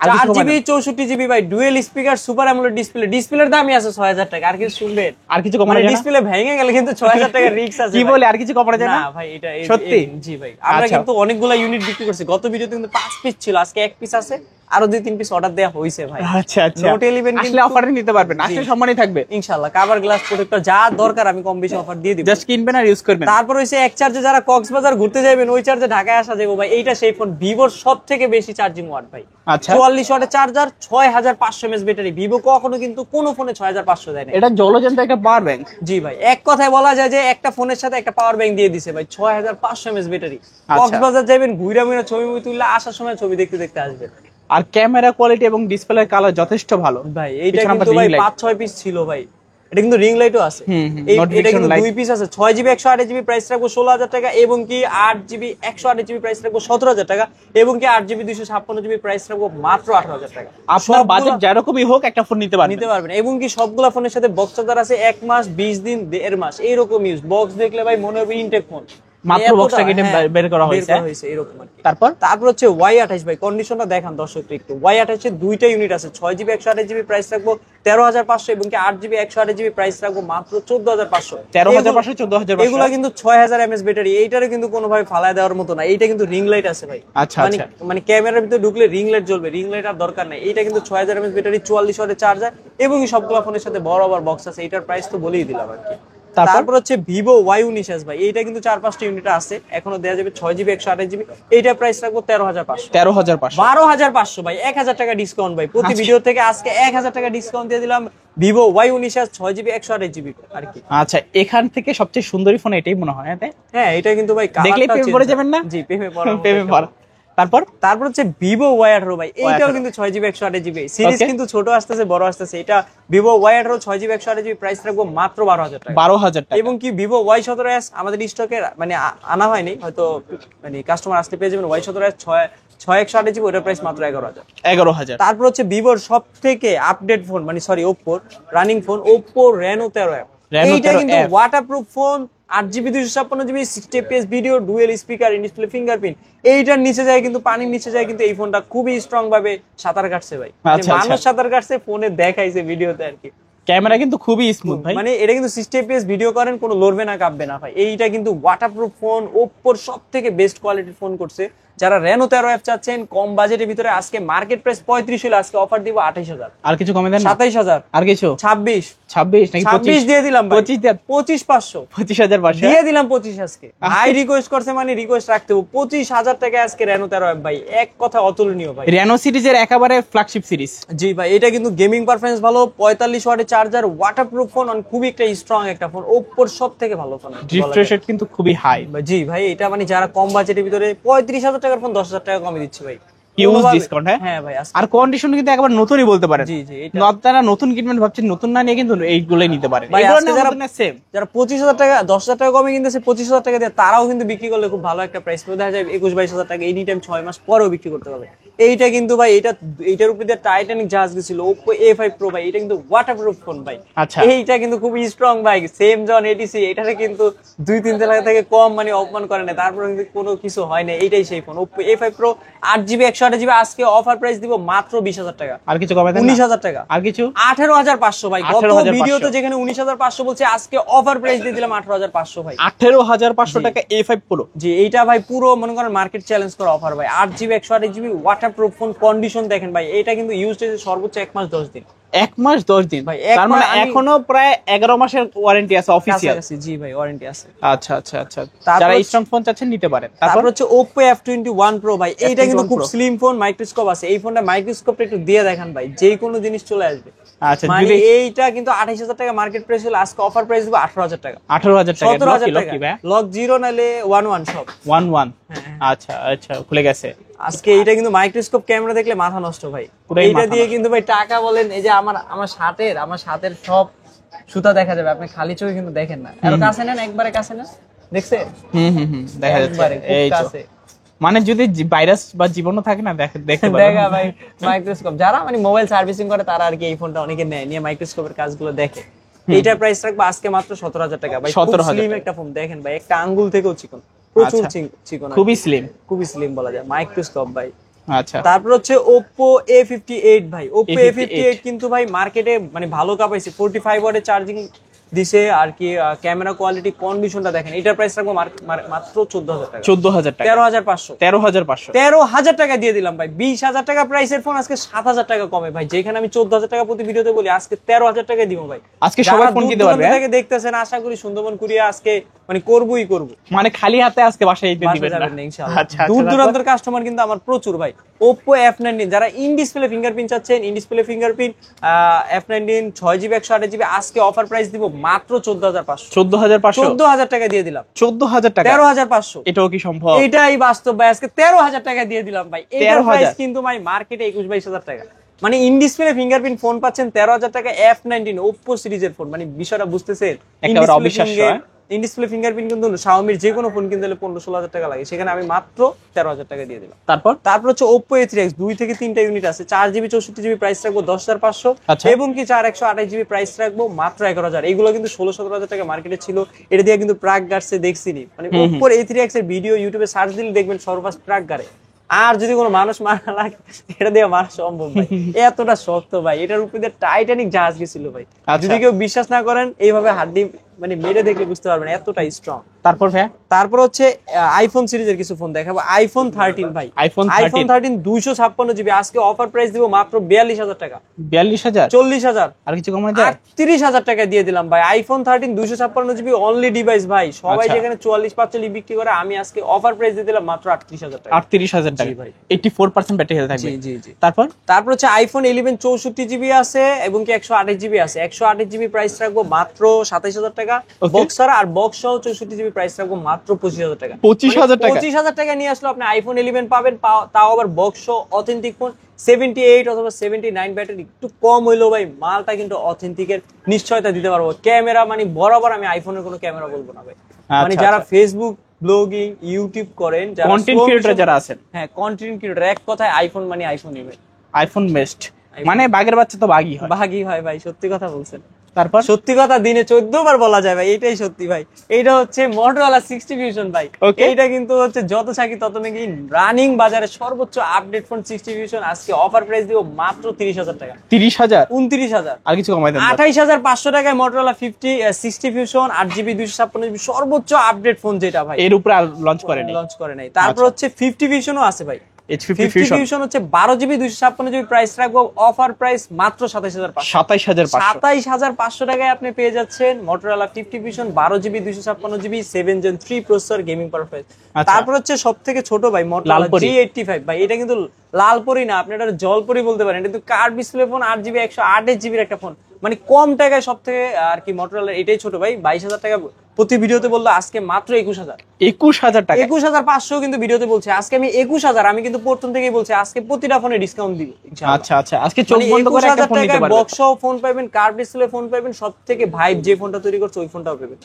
4GB 64GB ভাই, dual speaker, super AMOLED display. ডিসপ্লের দামই আছে 6,000 টাকা। আর কিছু শুনবেন? আর কিছু কমানো যায় না? ডিসপ্লে ভেঙে গেলে কিন্তু 6,000 টাকা রিস্ক আছে। কি বলে, আর কিছু কমানো যায় না? না ভাই, এটা সত্যি? জি ভাই, আমরা কিন্তু অনেকগুলা ইউনিট বিক্রি করছি। গত ভিডিওতে কিন্তু 5 পিস ছিল, আজকে 1 পিস আছে, আরো 2-3 পিস অর্ডার দেয়া হইছে ভাই। আচ্ছা আচ্ছা, Note 11 আসলে অফারে নিতে পারবেন, আসলে সম্মানই থাকবে ইনশাআল্লাহ। কভার গ্লাস প্রোটেক্টর যা দরকার আমি কম বেশি অফার দিয়ে দিব, জাস্ট কিনবেন আর ইউজ করবেন। তারপর হইছে এক চার্জে যারা কক্সবাজার ঘুরতে যাবেন, ওই চার্জে ঢাকায় আসা যাবে ভাই। এইটা সেই ফোন, ভিভোর সবথেকে বেশি চার্জিং ওয়াট ভাই। আচ্ছা, 44 ওয়াটের চার্জার, 6500 mAh ব্যাটারি। ভিভো কখনো কিন্তু কোনো ফোনে 6500 দেয় না। এটা জলজন্ত একটা পাওয়ার ব্যাংক। জি ভাই, এক কথায় বলা যায় যে একটা ফোনের সাথে একটা পাওয়ার ব্যাংক দিয়ে দিছে ভাই। 6500 mAh ব্যাটারি। কক্সবাজার যাবেন, ঘুরে ছবি তুললে আসার সময় ছবি দেখতে দেখতে আসবেন। আর ক্যামেরা কোয়ালিটি এবং ডিসপ্লের কালার যথেষ্ট ভালো ভাই। এইটা কিন্তু ভাই 5-6 পিস ছিল ভাই। এটা কিন্তু রিং লাইটও আছে। এটা কিন্তু 2 পিস আছে। 6GB 128GB প্রাইস রাখবো 16,000 টাকা এবং কি 8GB 128GB প্রাইস রাখবো 17,000 টাকা এবং কি 8GB 256GB প্রাইস রাখবো মাত্র 18,000 টাকা। আপনার বাজেট যেরকমই হোক একটা ফোন নিতে পারবেন এবং কি সবগুলা ফোনের সাথে বক্স চার্জার আছে, 1 মাস, 20 দিন, 1.5 মাস এইরকম ইউজ। বক্স দেখলে ভাই মনে হবে ইনটেক ফোন। মাত্র বক্সটা কেটে বের করা হয়েছে এরকম আর কি। তারপর হচ্ছে Y28 ভাই, কন্ডিশনটা দেখান দর্শককে একটু। Y28 এর দুইটা ইউনিট আছে, 6GB 128GB প্রাইস রাখবো 13,500 এবং কি 8GB 128GB প্রাইস রাখবো মাত্র 14,500। 13,500 14,500 এগুলা কিন্তু 6000 mAh ব্যাটারি, এইটারে কিন্তু কোনোভাবে ফালায় দেওয়ার মতো না। এইটা কিন্তু রিং লাইট আছে ভাই, আচ্ছা আচ্ছা, মানে ক্যামেরার ভিতরে ঢুকলে রিং লাইট জ্বলবে, রিং লাইট আর দরকার নাই। এইটা কিন্তু 6000 mAh ব্যাটারি, 44 ওয়াটের চার্জার এবং সবগুলো ফোনের সাথে বরাবর বক্স আছে। এটার প্রাইস তো বলেই দিলাম আর কি। তারপর হচ্ছে Vivo Y19s ভাই, এইটা কিন্তু 4-5টা ইউনিট আছে, এখনো দেয়া যাবে 6GB 128GB। এইটার প্রাইস রাখবো 13,500। 12,500 ভাই, 1000 টাকা ডিসকাউন্ট ভাই। প্রতি ভিডিও থেকে আজকে 1000 টাকা ডিসকাউন্ট দিয়ে দিলাম Vivo Y19s 6GB 128GB আর কি। আচ্ছা, এখান থেকে সবচেয়ে সুন্দরী ফোন এটাই মনে হয়। হ্যাঁ, এটা কিন্তু ভাই দেখলে প্রেমে পড়ে যাবেন না? জি, প্রেমে পড়া। তারপর হচ্ছে Vivo Y18 ভাই, এইটাও কিন্তু 6GB 128GB সিরিজ, কিন্তু ছোট আসতেছে বড় আসতেছে। এটা Vivo Y18 6GB 128GB price রাখবো মাত্র 12,000 টাকা। 12,000 টাকা। এবং কি Vivo Y17s আমাদের স্টকে মানে আনা হয়নি, হয়তো মানে কাস্টমার আসলে পেয়ে যাবেন। Y17s 6/128GB, ওটার প্রাইস মাত্র 11,000। তারপর হচ্ছে Vivoর সবথেকে আপডেট ফোন, মানে সরি Oppoর running phone Oppo Reno 13F। এইটা কিন্তু waterproof phone, 8GB 256GB 60fps video, dual speaker, in display fingerprint. এইটার নিচে যায় কিন্তু, পানির নিচে যায় কিন্তু এই ফোনটা খুবই স্ট্রং ভাবে সাঁতার কাটছে ভাই। মানুষ সাঁতার কাটছে, ফোনে দেখাইছে ভিডিওতে আর কি। ক্যামেরা কিন্তু খুবই স্মুথ ভাই, মানে এটা কিন্তু 60fps ভিডিও করেন, কোনো লড়বে না কাঁপবে না ভাই। এইটা কিন্তু ওয়াটারপ্রুফ ফোন, Oppoর সবথেকে বেস্ট কোয়ালিটির ফোন করছে। যারা Reno 13F চাচ্ছেন কম বাজেটের ভিতরে, আজকে মার্কেট প্রাইস 35 হলে আজকে অফার দিব 28,000। আর কিছু কমে দেন না? 27,000। আর কিছু 26 নাকি 25 দিয়ে দিলাম ভাই। 25,500 দিয়ে দিলাম 25 আজকে। ভাই রিকোয়েস্ট করছে মানে রিকোয়েস্ট রাখতে হবে। 25,000 টাকা আজকে Reno 13F ভাই, এক কথা অতুলনীয় ভাই। Reno সিরিজের একেবারে ফ্ল্যাগশিপ সিরিজ। জি ভাই, এটা কিন্তু গেমিং পারফরম্যান্স ভালো, 45 ওয়াটের চার্জার, ওয়াটারপ্রুফ ফোন, খুবই একটা স্ট্রং একটা ফোন। Oppoর সবথেকে ভালো ফোন, রিফ্রেশ রেট কিন্তু খুবই হাই। জি ভাই, এটা মানে যারা কম বাজেটের ভিতরে 35,000 টাকার ফোন 10,000 টাকা কমে দিচ্ছে ভাই, হিউজ ডিসকাউন্ট। হ্যাঁ ভাই, আর কন্ডিশন কিন্তু একবার নতুনই বলতে পারেন। জি জি, আপনারা নতুন কিনবেন ভাবছেন, নতুন না নিয়ে কিন্তু এইগুলোই নিতে পারেন। যারা 25,000 টাকা 10,000 টাকা কমে কিনতেছে 25,000 টাকা দিয়ে, তারাও কিন্তু বিক্রি করলে খুব ভালো একটা প্রাইস পাবে। দেখা যায় 21-22,000 টাকা এনি টাইম 6 মাস পরেও বিক্রি করতে পারবে। এইটা কিন্তু ভাই, এইটার উপরে দিয়ে টাইটানিক জাহাজ গেছিল Oppo A5 Pro ভাই, এটা কিন্তু ওয়াটারপ্রুফ ফোন ভাই। আচ্ছা, এইটা কিন্তু খুবই স্ট্রং ভাই, সেম জন এটিসি। এটারে কিন্তু 2-3 লাখ থেকে কম মানে অপমান করে না, তারপরে কিন্তু কোনো কিছু হয় না। এইটাই সেই phone Oppo A5 Pro 8GB 128GB, আজকে অফার প্রাইস দিব মাত্র 20,000 টাকা। আর কিছু কমে দেন? 19,000 টাকা। আর কিছু 18,500 ভাই। গত ভিডিওতে যেখানে 19,500 বলছে, আজকে অফার প্রাইস দিয়ে দিলাম 18,500 ভাই। 18,500 টাকা A5 Pro। জি, এইটা ভাই পুরো মনে করেন মার্কেট চ্যালেঞ্জ করা অফার ভাই। 8GB 128GB waterproof phone, condition দেখেন ভাই, এটা কিন্তু ইউজ হয়েছে সর্বোচ্চ 1 মাস 10 দিন। 1 মাস 10 দিন ভাই, তার মানে এখনো প্রায় 11 মাসের ওয়ারেন্টি আছে অফিশিয়াল। জি ভাই, ওয়ারেন্টি আছে। আচ্ছা আচ্ছা আচ্ছা, যারা স্ট্রং ফোন চাচ্ছেন নিতে পারেন। তারপর হচ্ছে Oppo F21 Pro ভাই, এইটা কিন্তু খুব স্লিম ফোন, মাইক্রোস্কোপ আছে। এই ফোনটা মাইক্রোস্কোপটা একটু দিয়ে দেখেন ভাই, যে কোনো জিনিস চলে আসবে। আচ্ছা, মানে এইটা কিন্তু 28,000 টাকা মার্কেট প্রাইস হলো, আজকে অফার প্রাইস দিব 18,000 টাকা। 18,000 টাকা। 17,000 টাকা লক 0 নালে 11 সব 11। আচ্ছা আচ্ছা, খুলে গেছে। আজকে এইটা কিন্তু মাইক্রোস্কোপ ক্যামেরা দেখলে মাথা নষ্ট ভাই। এইটা দিয়ে কিন্তু ভাই টাকা বলেন, এই যে আমার শার্টের সব সুতা দেখা যাবে, আপনি খালি চোখে কিন্তু দেখেন না। আর কাছে নেন, একবারে কাছে নেন, দেখছেন? দেখা যাচ্ছে এই তো। মানে যদি ভাইরাস বা জীবাণু থাকে না, দেখতে পারবেন। দেখা ভাই মাইক্রোস্কোপ, যারা মানে মোবাইল সার্ভিসিং করে তারা আর কি এই ফোনটা অনেকে নেয়, নিয়ে মাইক্রোস্কোপের কাজগুলো দেখে। এইটার প্রাইস রাখবো আজকে মাত্র 17,000 টাকা ভাই। 17,000 স্লিম একটা ফোন, দেখেন ভাই, একটা আঙ্গুল থেকেও চিকন, প্রচুর চিকন, খুবই স্লিম বলা যায়, মাইক্রোস্কোপ ভাই। আচ্ছা, তারপর হচ্ছে Oppo A58 ভাই। Oppo A58 কিন্তু ভাই মার্কেটে মানে ভালো কাপাইছে, 45 ওয়াটের চার্জিং দিছে আর কি। ক্যামেরা কোয়ালিটি, কন্ডিশনটা দেখেন। এটার প্রাইস রাখবো মাত্র 14,000 টাকা। 14,000 টাকা। 13,500 টাকা দিয়ে দিলাম ভাই। 20,000 টাকা প্রাইসের ফোন আজকে 7,000 টাকা কমে ভাই। যেখানে আমি 14,000 টাকা প্রতি ভিডিওতে বলি, আজকে 13,000 টাকা দিব ভাই। আজকে সবাই ফোন কিনতে পারবে। যারা দেখতেছেন, আশা করি সুন্দরবন কুরিয়া আজকে মানে করবই করব, মানে খালি হাতে আজকে বাসায় দিবেন না ইনশাআল্লাহ। দূর দূরান্তের কাস্টমার কিন্তু আমার প্রচুর ভাই। Oppo F19 যারা ইন ডিসপ্লে ফিঙ্গারপ্রিন্ট চাচ্ছেন, in display fingerprint F19 6GB 128GB, আজকে অফার প্রাইস দিব মাত্র 14,500। 14,500 টাকা দিয়ে দিলাম। 14,000 টাকা। 13,500। এটাও কি সম্ভব? এটাই বাস্তব ভাই। আজকে 13,000 টাকা দিয়ে দিলাম ভাই। এটার প্রাইস কিন্তু ভাই মার্কেটে 21-22,000 টাকা। মানে ইন ডিসপ্লে ফিঙ্গারপ্রিন্ট ফোন পাচ্ছেন 13,000 টাকা, F19 Oppo সিরিজের ফোন। মানে বিষয়টা বুঝতেছেন? একেবারে অবিশ্বাস্য। ইন ডিসপ্লে ফিঙ্গারপ্রিন্ট কিন্তু Xiaomi যে কোনো ফোন কিনতে হলে 15-16 হাজার টাকা লাগে, সেখানে আমি মাত্র 13,000 টাকা দিয়ে দিলাম। তারপর হচ্ছে Oppo A3X 2 থেকে 3টা ইউনিট আছে, 4GB 64GB প্রাইস রাখবো 10,500, এবং কি 4 128GB প্রাইস রাখবো মাত্র 11,000। এগুলো কিন্তু 16-17 হাজার টাকা মার্কেটে ছিল, এটা দিয়ে কিন্তু প্রাক গার্ডসে দেখছিনি, মানে Oppo A3X এর ভিডিও ইউটিউবে সার্চ দিলে দেখবেন সর্বফার্স্ট প্রাক গার্ডে। আর যদি কোনো মানুষ মারা লাগে এটা দিয়ে মারা সম্ভব ভাই, এতটা শক্ত ভাই, এটার উপর দিয়ে টাইটানিক জাহাজ গেছিল ভাই। যদি কেউ বিশ্বাস না করেন এইভাবে হাড্ডি মানে মেরে দেখলে বুঝতে পারবেন এতটা স্ট্রং। তারপর হচ্ছে আইফোন সিরিজের কিছু ফোন দেখাবো। আইফোন 13 ভাই, আইফোন 13 256GB, আজকে অফার প্রাইস দিব মাত্র 42,000 টাকা। 42,000 40,000 আর কিছু কমানো যায়? 30,000 টাকা দিয়ে দিলাম ভাই। আইফোন 13 256GB অনলি ডিভাইস ভাই, সবাই যেখানে 44-45 বিক্রি করে, আমি আজকে অফার প্রাইস দিয়ে দিলাম মাত্র 38,000 টাকা। 38,000 টাকা ভাই, 84% ব্যাটারি হেলথ থাকবে। জি জি। তারপর হচ্ছে আইফোন 11 64GB আছে এবং কি 128GB আছে। 128GB প্রাইস রাখবো মাত্র 27,000 টাকা বক্সার, আর বক্স সহ 64GB প্রাইস রাখবো মাত্র 25,000 টাকা। 25,000 টাকা নিয়ে আসলে আপনি আইফোন 11 পাবেন, তাও আবার বক্স সহ অথেন্টিক ফোন, 78 অথবা 79 ব্যাটারি, একটু কম হইলেও ভাই মালটা কিন্তু অথেন্টিকের নিশ্চয়তা দিতে পারবো। ক্যামেরা মানে বরাবর আমি আইফোনের কোনো ক্যামেরা বলবো না ভাই, মানে যারা ফেসবুক ব্লগিং ইউটিউব করেন, যারা কন্টেন্ট ক্রিয়েটর যারা আছেন, হ্যাঁ কন্টেন্ট ক্রিয়েটর, এক কথায় আইফোন মানে আইফোন নেবে, আইফোন বেস্ট, মানে বাঘের বাচ্চা তো বাঘই হয় ভাই, সত্যি কথা বলছেন। তারপর সত্যি কথা দিনে 14 বার বলা যায় ভাই, এটাই সত্যি ভাই। এইটা হচ্ছে Motorola 60 Fusion ভাই, এইটা কিন্তু হচ্ছে যত থাকি তত নাকি রানিং বাজারে সর্বোচ্চ আপডেট ফোন 60 Fusion, আজকে অফার প্রাইস দিব মাত্র 30,000 টাকা। 30,000 29,000 আর কিছু কমাই দেন। 28,500 টাকায় Motorola 60 Fusion 8GB 256GB সর্বোচ্চ আপডেট ফোন যেটা ভাই, এর উপরে লঞ্চ করে নাই। তারপর হচ্ছে 50 Fusionও আছে ভাই। H50 Fusion হচ্ছে 12GB 256GB প্রাইস রাখবো, অফার প্রাইস মাত্র 27,500 টাকায় আপনি পেয়ে যাচ্ছেন Motorola 50 Fusion 12GB 256GB 7 Gen 3 processor gaming performance. তারপর হচ্ছে সবথেকে ছোট ভাই Motorola G85 ভাই, এটা কিন্তু লালপরি না, আপনি এটা জলপরি বলতে পারেন, এটা কিন্তু curve display phone, 8GB 128GB এর একটা ফোন, মানে কম টাকায় সব থেকে আর কি Motorola এটাই ছোট ভাই। 22,000 টাকা প্রতি ভিডিওতে বললো, আজকে মাত্র 21,000 টাকা। 21,500 কিন্তু ভিডিওতে বলছে, আজকে আমি 21,000, আমি কিন্তু প্রথম থেকেই বলছি আজকে প্রতিটা ফোনে ডিসকাউন্ট দিব ইনশাআল্লাহ। আচ্ছা, আজকে চোখ বন্ধ করে একটা ফোন নিতে পারবেন, বক্স সহ ফোন পাবেন, কার্ভ ডিসপ্লে ফোন পাবেন, সবথেকে ভাইব যে ফোনটা তৈরি করছে ওই ফোনটাও পাবেন।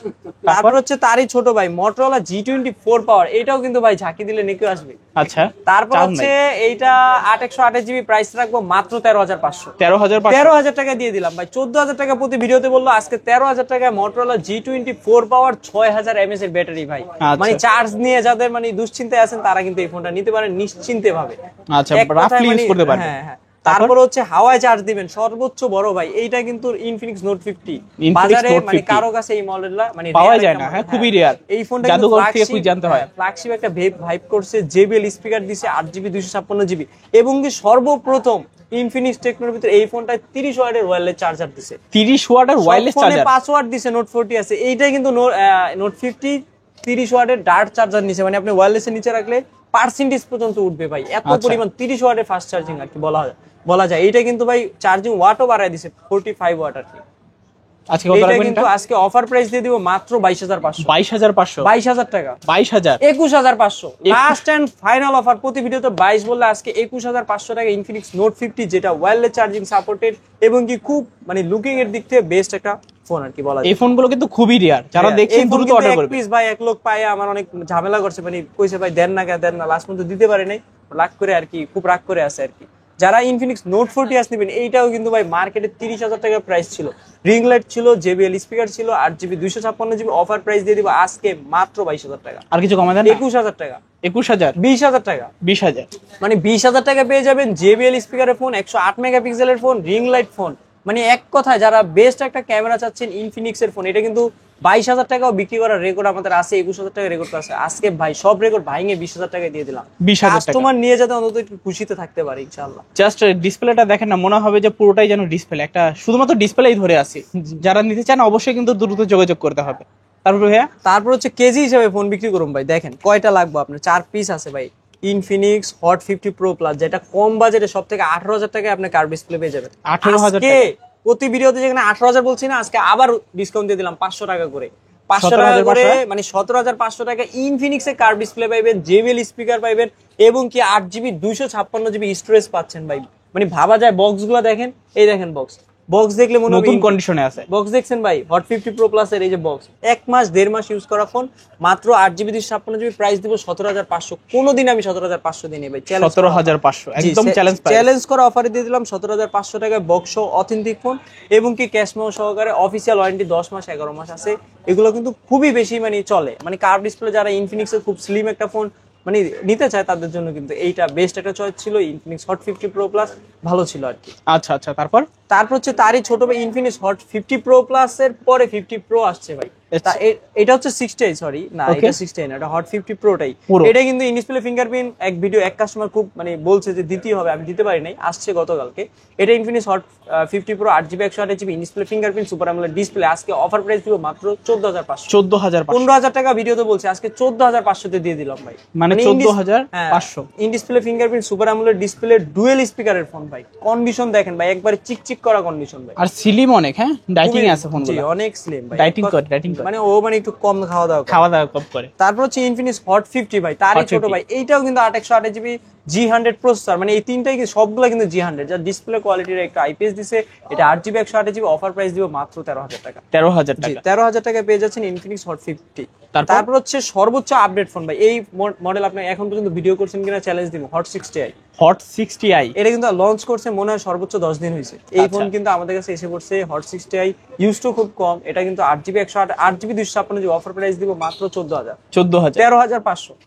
তারপর হচ্ছে তারই ছোট ভাই Motorola G24 পাওয়ার, এটাও কিন্তু ভাই ঝাঁকি দিলে নেকেও আসবে। আচ্ছা, তারপর হচ্ছে এইটা 8/128GB প্রাইস রাখবো মাত্র 13,500 টাকা দিয়ে দিলাম ভাই। 14,000 টাকা প্রতি ভিডিওতে বললো, আজকে 13,000 টাকায় Motorola G24 পাওয়ার 6000 mAh এর ব্যাটারি ভাই, মানে চার্জ নিয়ে যাদের মানে দুশ্চিন্তায় আছেন তারা কিন্তু এই ফোনটা নিতে পারেন নিশ্চিন্তে ভাবে। আচ্ছা, রাফলি ইউজ করতে পারবেন। হ্যাঁ। তারপর হচ্ছে হাওয়ায় চার্জ দিবেন সর্বোচ্চ বড় ভাই, এইটা কিন্তু Infinix Note 50 বাজারে মানে কারো কাছে এই মডেলটা মানে পাওয়া যায় না, হ্যাঁ খুবই রেয়ার। এই ফোনটা জাদুঘর থেকে খুঁজে জানতে হয়। ফ্ল্যাগশিপ একটা ভাইব করছে, JBL স্পিকার দিছে 8GB 256GB, এবং কি সর্বপ্রথম Infinix টেকনোর ভিতরে এই ফোনটায় 30 ওয়াটের ওয়্যারলেস চার্জার দিছে। 30 ওয়াটের ওয়্যারলেস চার্জার, 5 ওয়াট দিছে। Note 40 আছে, এইটাই কিন্তু Note 50 30 ওয়াটের ডার্ট চার্জার নিচে, মানে আপনি ওয়্যারলেসের নিচে রাখলে পার্সেন্টেজ পর্যন্ত উঠবে ভাই, এত পরিমাণ 30 ওয়াটের ফাস্ট চার্জিং আর কি বলা যায়। এইটা কিন্তু ভাই চার্জিং ওয়াটও বাড়ায় দিছে 45 ওয়াট আর কি। আজকে অফার প্রাইস দিয়ে দিব মাত্র 22,500 টাকা। 21,500 লাস্ট এন্ড ফাইনাল অফার, প্রতি ভিডিওতে 22 বললে আজকে 21,500 টাকা Infinix Note 50, যেটা ওয়্যারলেস চার্জিং সাপোর্টেড এবং কি খুব মানে লুকিং এর দিক থেকে বেস্ট একটা ফোন আর কি বলা যায়। এই ফোনগুলো কিন্তু খুবই রেয়ার, যারা দেখছেন দ্রুত অর্ডার করবেন। প্লিজ ভাই, এক লোক পায় আমার অনেক ঝামেলা করছে, মানে কইছে ভাই দেন না, লাস্ট পর্যন্ত দিতে পারে নাই, রাগ করে আর কি, খুব রাগ করে আছে আর কি। যারা Infinix Note 40 নেবেন, এইটাও কিন্তু ভাই মার্কেটে 30,000 টাকা প্রাইস ছিল, রিং লাইট ছিল, JBL স্পিকার ছিল, 8GB 256GB, অফার প্রাইস দিয়ে দিব আজকে মাত্র 22,000 টাকা। আর কিছু কমাই দেন? 21,000 টাকা। 20,000 টাকা, 20,000 মানে 20,000 টাকা পেয়ে যাবেন JBL স্পিকারের ফোন, 108 মেগাপিক্সেলের ফোন, রিং লাইট ফোন, মানে এক কথায় যারা বেস্ট একটা ক্যামেরা চাচ্ছেন Infinix এর ফোন। এটা কিন্তু 22,000 টাকাও বিক্রি করার রেকর্ড আমাদের আছে, 21,000 টাকা রেকর্ড আছে। আজকে ভাই সব রেকর্ড ভাঙে 20,000 টাকা দিয়ে দিলাম, কাস্টমার নিয়ে যাতে অন্তত একটু খুশিতে থাকতে পারে ইনশাআল্লাহ। জাস্ট ডিসপ্লেটা দেখেন না, মনে হবে যে পুরোটাই যেন ডিসপ্লে, একটা শুধুমাত্র ডিসপ্লেই ধরে আছে। যারা নিতে চান অবশ্যই কিন্তু দ্রুত যোগাযোগ করতে হবে। তারপর হচ্ছে কেজি হিসেবে ফোন বিক্রি করুন ভাই, দেখেন কয়টা লাগবে আপনার, 4 পিস আছে ভাই। Infinix Hot 50 Pro Plus, যেটা কম বাজেটে সব থেকে 18,000 টাকায় আপনি কার্ভ ডিসপ্লে পেয়ে যাবেন। 18,000 টাকা প্রতি ভিডিওতে যেখানে 18,000 বলছি না, আজকে আবার ডিসকাউন্ট দিয়ে দিলাম 500 টাকা করে, 500 টাকা করে, মানে 17,500 টাকা Infinix এর কার্ভ ডিসপ্লে পাইবেন, JBL স্পিকার পাইবেন, এবং কি 8GB 256GB স্টোরেজ পাচ্ছেন ভাই। মানে ভাবা যায় বক্স গুলো দেখেন, এই দেখেন বক্স, বক্স দেখলে মনে হবে নতুন কন্ডিশনে আছে। বক্স দেখছেন ভাই, হট 50 প্রো প্লাস এর এই যে বক্স, 1 মাস 1.5 মাস ইউজ করা ফোন, মাত্র 8GB 256GB, প্রাইস দিব 17,500। কোনোদিন আমি 17,500 দিই ভাই, 17,500 একদম চ্যালেঞ্জ করা অফারে দিয়ে দিলাম 17,500 টাকায় বক্স অথেন্টিক ফোন, এবং কি ক্যাশ মেমো সহকারে, অফিসিয়াল ওয়ারেন্টি 10 মাস 11 মাস আছে। এগুলো কিন্তু খুবই বেশি মানে চলে, মানে কার্ভ ডিসপ্লে যারা ইনফিনিক্সের খুব স্লিম একটা ফোন মানে নিতে চায় তাদের জন্য কিন্তু এইটা বেস্ট একটা চয়েস ছিল। ইনফিনিক্স হট 50 প্রো প্লাস ভালো ছিল আর কি। আচ্ছা আচ্ছা, তারপর হচ্ছে তারই ছোট ভাই ইনফিনিক্স হট 50 প্রো প্লাস এর পরে 50 প্রো আসছে ভাই। এটা হচ্ছে 60, সরি না এটা 60 না, এটা হট 50 প্রোটাই। এটা কিন্তু ইন ডিসপ্লে ফিঙ্গারপ্রিন্ট এক কাস্টমার খুব মানে বলছে যে দিতেই হবে, আমি দিতে পারি নাই, আসছে গতকালকে। এটা Infinix hot 50 pro 8GB 128GB in display fingerprint super AMOLED display. আজকে অফার প্রাইস দিব মাত্র 14,500। 15,000 টাকা ভিডিওতে বলছি, আজকে 14,500 তে দিয়ে দিলাম ভাই, মানে 14,500। In display fingerprint super AMOLED display dual স্পিকারের ফোন ভাই। কন্ডিশন দেখেন ভাই, একবারে চিকচিক করা কন্ডিশন ভাই, আর স্লিম অনেক। হ্যাঁ, ডাইটিং আছে ফোনগুলো, অনেক স্লিম ভাই, ডাইটিং করে মানে ও মানে একটু কম খাওয়া দাওয়া কম করে। তারপর হচ্ছে ইনফিনিক্স হট 50 ভাই, তারই ছোট ভাই, এইটাও কিন্তু 8/128GB G100 প্রসেসর, মানে এই তিনটাই সবগুলো কিন্তু G100, যার ডিসপ্লে কোয়ালিটির একটা IPS দিছে। এটা 8GB 128GB, অফার প্রাইস দিব মাত্র 13,000 টাকা। 13,000 টাকায় পেয়ে যাচ্ছেন ইনফিনিক্স হট 50। তারপর হচ্ছে সর্বোচ্চ আপডেট ফোন ভাই, এই মডেল আপনি এখন পর্যন্ত ভিডিও করছেন কিনা চ্যালেঞ্জ দিব, হট 60i। এটা কিন্তু লঞ্চ করছে মনে হয় সর্বোচ্চ 10 দিন হয়েছে। এই ফোন কিন্তু আমাদের কাছে এসে পড়ছে হট 60i, ইউজ টু খুব কম। এটা কিন্তু 8GB 256GB, অফার প্রাইস দিব মাত্র 14,000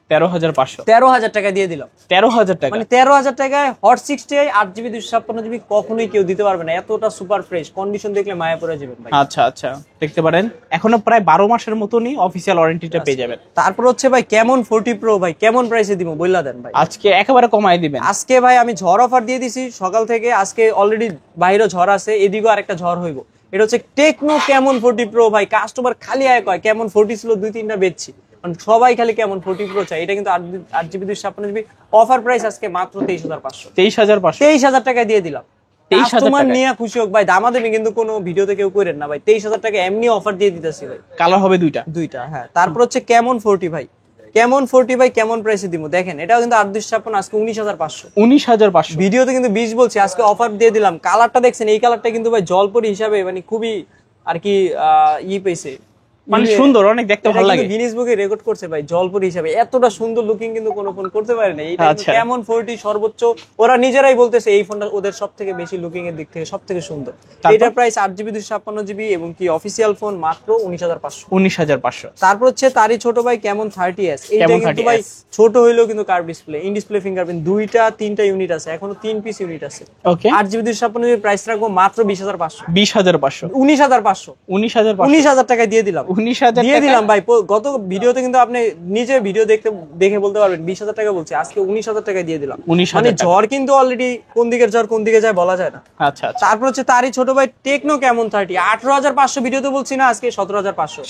13,500 টাকা দিয়ে দিলাম। 13,000 টাকা, মানে 13,000 টাকায় হট 60i 8GB 256GB কখনোই কেউ দিতে পারবে না, এতটা সুপার ফ্রেশ কন্ডিশন দেখলে মায়া পড়ে যাবেন ভাই। আচ্ছা আচ্ছা, দেখতে পারেন এখনো প্রায় 12 মাসের মতনই অফিশিয়াল ওয়ারেন্টিটা পেয়ে যাবেন। তারপর হচ্ছে ভাই কেমন 40 প্রো ভাই, কেমন প্রাইসে দিব বললা দেন ভাই, আজকে একেবারে কমাই দিবেন। আজকে ভাই আমি ঝড় অফার দিয়ে দিছি সকাল থেকে, আজকে অলরেডি বাইরে ঝড় আছে, এদিকেও আরেকটা ঝড় হইব। এটা হচ্ছে টেকনো কেমন 40 প্রো ভাই, কাস্টমার খালি আয় কয় কেমন 40 ছিল 2-3টা বেচছি, সবাই খালি কেমন 40 প্রো চাই। এটা কিন্তু 8GB 256GB, অফার প্রাইস আজকে মাত্র 23,500। 23,000 টাকায় দিয়ে দিলাম। কাস্টমার নিয়ে খুশি হোক ভাই, দামাদামি কিন্তু কোনো ভিডিওতে কেউ করেন না ভাই, 23,000 টাকা এমনি অফার দিয়ে দিতেছি ভাই। কালার হবে দুইটা। হ্যাঁ, তারপর হচ্ছে কেমন 40 ভাই, কেমন 40 ভাই কেমন প্রাইসে দিব দেখেন, এটাও কিন্তু 8/256, আজকে 19,500। ভিডিওতে কিন্তু 20 বলছি, আজকে অফার দিয়ে দিলাম। কালারটা দেখছেন, এই কালারটা কিন্তু ভাই জলপরি হিসাবে মানে খুবই আর কি পেয়েছে, মানে সুন্দর, অনেক দেখতে ভালো লাগে। গিনেস বুকে রেকর্ড করছে ভাই জলপরি হিসাবে, এতটা সুন্দর লুকিং কিন্তু কোনো ফোন করতে পারে না। এটা কেমন 40 সর্বোচ্চ, ওরা নিজেরাই বলতেছে এই ফোনটা ওদের সবথেকে বেশি লুকিং এর দিক থেকে সবথেকে সুন্দর। এটার প্রাইস 8GB 256GB এবং কি অফিশিয়াল ফোন মাত্র 19,500। তারপর হচ্ছে তারই ছোট ভাই কেমন 30s। এইটা কিন্তু ভাই ছোট হইলেও কিন্তু curve display, in display fingerprint, 2-3টা ইউনিট আছে, এখনো 3 পিস ইউনিট আছে। ওকে, 8GB 256GB প্রাইস রাখবো মাত্র 20,500। 19,000 টাকায় দিয়ে দিলাম। দিয়ে দিলাম ভাই। গত ভিডিওতে কিন্তু আপনি নিজে ভিডিও দেখে বলতে পারবেন 20,000 টাকা বলছি, আজকে 19,000 টাকায় দিয়ে দিলাম। মানে ঝড় কিন্তু অলরেডি কোন দিকের ঝড় কোন দিকে যায় বলা যায় না। আচ্ছা, তারপর হচ্ছে তারই ছোট ভাই টেকনো কেমন 30, 18,500 ভিডিওতে বলছি না, আজকে 17,500।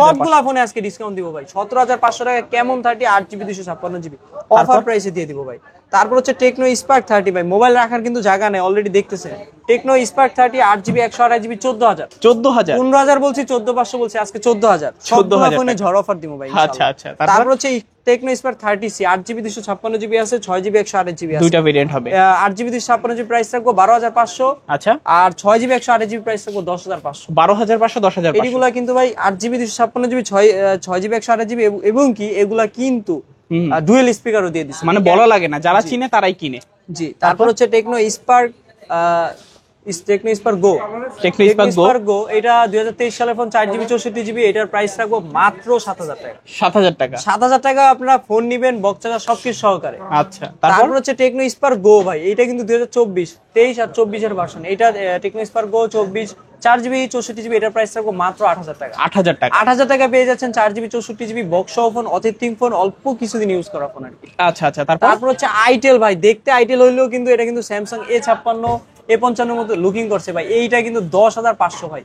সবগুলা ফোনে আজকে ডিসকাউন্ট দিব ভাই, 17,500 টাকা কেমন 30 8GB 256GB অফার প্রাইসে দিয়ে দিব ভাই। তারপর হচ্ছে টেকনো স্পার্ক 30 ভাই, মোবাইল রাখার কিন্তু জায়গা নেই, অলরেডি দেখতেছেন। Tecno Spark 30 8GB 128GB 14,000। 15,000 বলছি, 14,500 বলছি, আজকে 14,000। সবগুলা ফোনে ঝড় অফার দিব ভাই। আচ্ছা, তারপর হচ্ছে Tecno Spark 30C 8GB 256GB আছে, 6GB 128GB আছে, দুইটা ভেরিয়েন্ট হবে। 8GB 256GB প্রাইস রাখবো 12,500। আচ্ছা, আর 6GB 128GB প্রাইস রাখবো 10,500। 12,500 10,500। এগুলা কিন্তু ভাই 8GB 256GB 6GB 128GB এবং কি এগুলা কিন্তু ডুয়েল স্পিকারও দিয়ে দিচ্ছে, মানে বলা লাগে না, যারা চিনে তারাই কিনে। জি, তারপর হচ্ছে টেকনো স্পার্ক গো। এটা 2023 সালের ফোন, 4GB 64GB, এটার প্রাইস রাখবো মাত্র 7,000 টাকা। 7,000 টাকা আপনারা ফোন নিবেন বক্স চার্জার সবকিছু সহকারে। আচ্ছা, তারপর হচ্ছে টেকনো স্পার্ক গো ভাই, এটা কিন্তু 2024, 23 আর 24 এর ভার্সন। এটা টেকনো স্পার্ক গো 24 4GB 64GB, এটার প্রাইস রাখবো মাত্র 8,000 টাকা। 8,000 টাকা পেয়ে যাচ্ছেন 4GB 64GB বক্স সহ ফোন, অথেন্টিক ফোন, অল্প কিছুদিন ইউজ করা ফোন আর কি। আচ্ছা, তারপর হচ্ছে আইটেল ভাই, দেখতে আইটেল হইলেও কিন্তু এটা কিন্তু স্যামসাং A56 A55 মতো লুকিং করছে ভাই। এইটা কিন্তু 10,500 ভাই,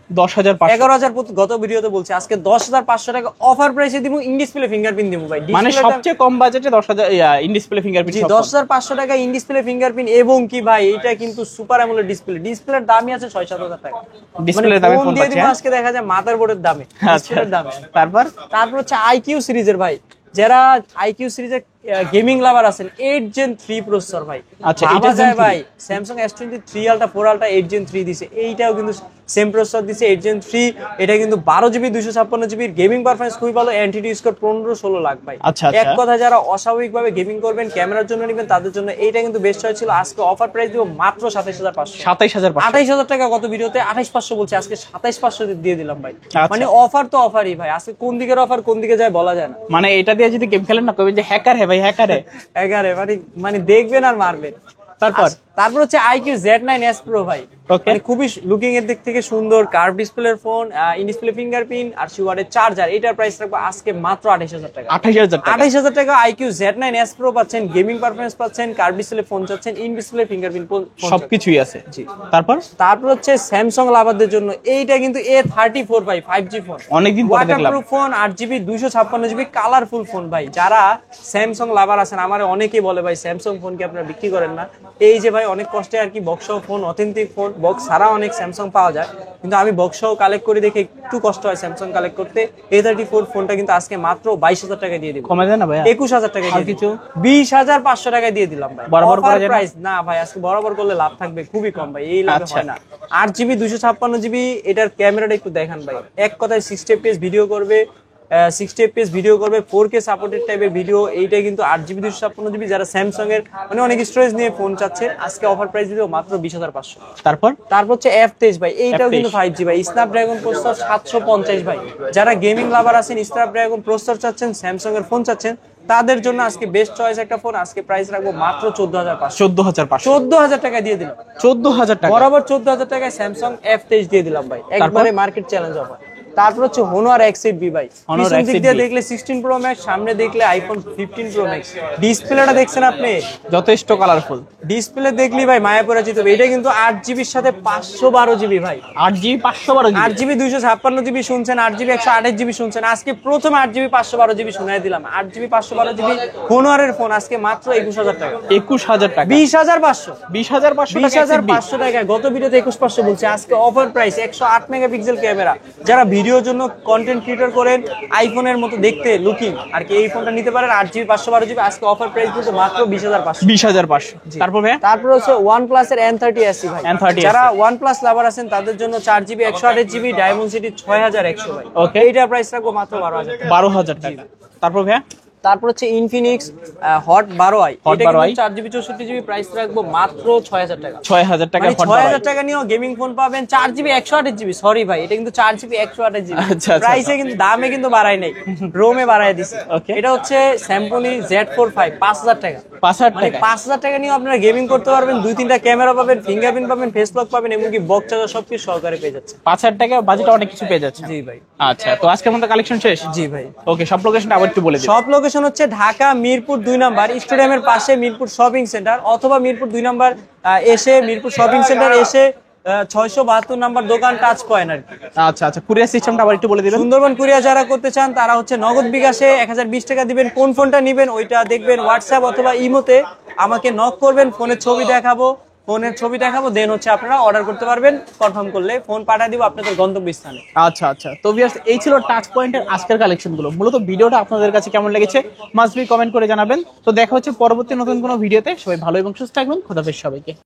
11,000 গত ভিডিওতে বলছি, আজকে 10,500 টাকা অফার প্রাইসে দিব। ইন ডিসপ্লে ফিঙ্গারপ্রিন্ট দিব ভাই, মানে সবচেয়ে কম বাজেটে 10,000 ইন ডিসপ্লে ফিঙ্গারপ্রিন্ট। 10,500 টাকা ইন ডিসপ্লে ফিঙ্গারপ্রিন্ট এবং কি ভাই এটা কিন্তু সুপার অ্যামোলেড ডিসপ্লের দামই আছে 6-7,000 টাকা। ডিসপ্লের দামে ফোন পাচ্ছেন, আজকে দেখা যায় মাদারবোর্ডের দামে, ডিসপ্লের দামে। তারপর হচ্ছে আইকিউ সিরিজের ভাই, যারা আইকিউ সিরিজের গেমিং লাভার আছেন 8 Gen 3 প্রসেসর ভাই। আচ্ছা, ভাবা 8 Gen যায় 3 ভাই Samsung S23 Ultra 4 Ultra 8 Gen 3 দিছে, এইটাও কিন্তু সেম প্রসেসর দিছে 8 Gen 3। এটা কিন্তু 12GB 256GB গেমিং পারফরম্যান্স খুবই ভালো, অ্যান্টিটি স্কোর 15-16 লাখ ভাই। আচ্ছা, এক কথা যারা অস্বাভাবিকভাবে গেমিং করবেন, ক্যামেরার জন্য নেবেন, তাদের জন্য এইটা কিন্তু বেস্ট চয়েস ছিল। আজকে অফার প্রাইস দিব মাত্র 27500। 28500 টাকা গত ভিডিওতে 28500 বলছি, আজকে 27500 দিয়ে দিলাম ভাই। মানে অফার তো অফারই ভাই, আজকে কোন দিকের অফার কোন দিকে যায় বলা যায় না। মানে এটা দিয়ে যদি গেম খেলেন না কবে যে হ্যাকার হে ভাই, হ্যাকার হে এগারে মানে দেখবেন আর মারবেন। তারপর হচ্ছে IQ Z9s Pro ভাই, মানে খুবই লুকিং এর দিক থেকে সুন্দর, কার্ভ ডিসপ্লের ফোন, ইন ডিসপ্লে ফিঙ্গারপ্রিন্ট আর ওয়াটের চার্জার। এটার প্রাইস রাখবো আজকে মাত্র 28000 টাকা। 28000 টাকা IQ Z9s Pro পাচ্ছেন, গেমিং পারফরম্যান্স পাচ্ছেন, কার্ভ ডিসপ্লে ফোন চাচ্ছেন, ইন ডিসপ্লে ফিঙ্গারপ্রিন্ট সবকিছুই আছে। জি, তারপর হচ্ছে স্যামসাং লাভারদের জন্য এইটা কিন্তু A34 ভাই, 5G ফোন, অনেকদিন পরে দেখলাম। Waterproof phone, 8GB 256GB colourful phone ভাই। যারা স্যামসাং লাভার আছেন, আমার অনেকেই বলে ভাই স্যামসাং ফোন কি আপনারা বিক্রি করেন না? এই যে ভাই অনেক কষ্টে আর কি box phone, authentic phone, box ছাড়া অনেক স্যামসাং পাওয়া যায়, কিন্তু আমি বক্স কালেক্ট করে দেখে একটু কষ্ট হয় স্যামসাং কালেক্ট করতে। A34 ফোনটা কিন্তু আজকে মাত্র 22000 টাকা দিয়ে দিব। কমে দেন না ভাই, 21000 টাকা দিয়ে কিছু 20500 টাকায় দিয়ে দিলাম ভাই। বরাবর করা যায় প্রাইস না ভাই, আজকে বরাবর করলে লাভ থাকবে খুবই কম ভাই, এই লাভ হয় না। 8GB 256GB, এটার ক্যামেরাটা একটু দেখান ভাই। এক কথায় 60 fps ভিডিও করবে, 60 fps ভিডিও করবে, 4K সাপোর্টেড টাইপের ভিডিও। এইটা কিন্তু 8GB 256GB যারা স্যামসাং এর মানে অনেক স্টোরেজ নিয়ে ফোন চাচ্ছে, আজকে অফার প্রাইস দিব মাত্র 20500। তারপর হচ্ছে F23 ভাই, এইটাও কিন্তু 5G ভাই, স্ন্যাপড্রাগন প্রসেসর 750 ভাই। যারা গেমিং লাভার আছেন, স্ন্যাপড্রাগন প্রসেসর চাচ্ছেন, স্যামসাং এর ফোন চাচ্ছেন, তাদের জন্য আজকে বেস্ট চয়েস একটা ফোন। আজকে প্রাইস রাখবো মাত্র 14500 টাকা দিয়ে দিলাম। 14000 টাকা বরাবর 14000 টাকায় স্যামসাং F23 দিয়ে দিলাম ভাই, একবারে মার্কেট চ্যালেঞ্জ অফার। তারপর হচ্ছে Honor X8B ভাই, পিছন দিক দিয়ে দেখলে 16 Pro Max, সামনে দেখলে iPhone 15 Pro Max। ডিসপ্লেটা দেখছেন আপনি, যথেষ্ট কালারফুল ডিসপ্লে দেখলি ভাই মায়া পড়ে যেতে হবে। এটা কিন্তু 8GB এর সাথে 512GB ভাই, 8GB 512GB, 8GB 256GB শুনছেন, 8GB 128GB শুনছেন। আজকে প্রথম 8GB 512GB শুনাই দিলাম। 8GB 512GB Honor এর ফোন আজকে মাত্র 21000 টাকা। 21000 টাকা, 20500 টাকা। গত ভিডিওতে 21500 বলছি, আজকে অফার প্রাইস। 108 মেগাপিক্সেল ক্যামেরা, যারা ভিডিওর জন্য কন্টেন্ট ক্রিয়েটর করেন, আইফোনের মতো দেখতে লুকিং আর কি, এই ফোনটা নিতে পারেন। 8GB 512GB আজকে অফার প্রাইস কিন্তু মাত্র 20500। তারপর হচ্ছে OnePlus এর N30 SE ভাই, যারা OnePlus লাভার আছেন তাদের জন্য 4GB 128GB Dimensity 6100 ভাই। এইটার প্রাইস রাখবো মাত্র 12000 টাকা। তারপর হচ্ছে Infinix Hot 12i, এটা কিন্তু 4GB 64GB প্রাইস রাখবো মাত্র 6000 টাকা। 6000 টাকা, 6000 টাকা নিয়েও গেমিং ফোন পাবেন। 4GB 128GB, সরি ভাই, এটা কিন্তু 4GB 128GB প্রাইসে, কিন্তু দামে কিন্তু বাড়াই নাই, রোমে বাড়ায় দিছে। এটা হচ্ছে Symphony Z45, 5000 টাকা। 5000 টাকা নিয়ে আপনারা গেমিং করতে পারবেন, 2-3টা ক্যামেরা পাবেন, ফিঙ্গারপ্রিন্ট পাবেন, ফেস লক পাবেন, এমনকি বক্স চার্জার সবকিছু সহকারে পেয়ে যাচ্ছে। 5000 টাকা বাজেটে অনেক কিছু পেয়ে যাচ্ছে। জি ভাই। আচ্ছা, তো আজকের মতো কালেকশন শেষ? জি ভাই। ওকে, সব লোকেশনটা আবার একটু বলে দিন। সব লোকেশন হচ্ছে ঢাকা মিরপুর 2 নাম্বার স্টেডিয়ামের পাশে মিরপুর শপিং সেন্টার, অথবা মিরপুর 2 নাম্বার এসে মিরপুর শপিং সেন্টার এসে 672 নাম্বার দোকান টাচ কয়েন আর কি। আচ্ছা, কুরিয়ার সিস্টেমটা আবার একটু বলে দিবেন। সুন্দরবন কুরিয়ার যারা করতে চান তারা হচ্ছে নগদ বিকাশে 1020 টাকা দিবেন। কোন ফোনটা নেবেন ওইটা দেখবেন হোয়াটসঅ্যাপ অথবা ইমোতে আমাকে নক করবেন, ফোনের ছবি দেখাবো, দেন হচ্ছে আপনারা অর্ডার করতে পারবেন। কনফার্ম করলে ফোন পাঠিয়ে দিব আপনাদের গন্তব্যস্থানে। আচ্ছা, তো ভিউয়ার্স, এই ছিল টাচ পয়েন্টের আজকের কালেকশনগুলো। মূলত ভিডিওটা আপনাদের কাছে কেমন লেগেছে মাস্ট বি কমেন্ট করে জানাবেন। তো দেখা হচ্ছে পরবর্তী নতুন কোনো ভিডিওতে। সবাই ভালো এবং সুস্থ থাকবেন। খোদা হাফেজ সবাইকে।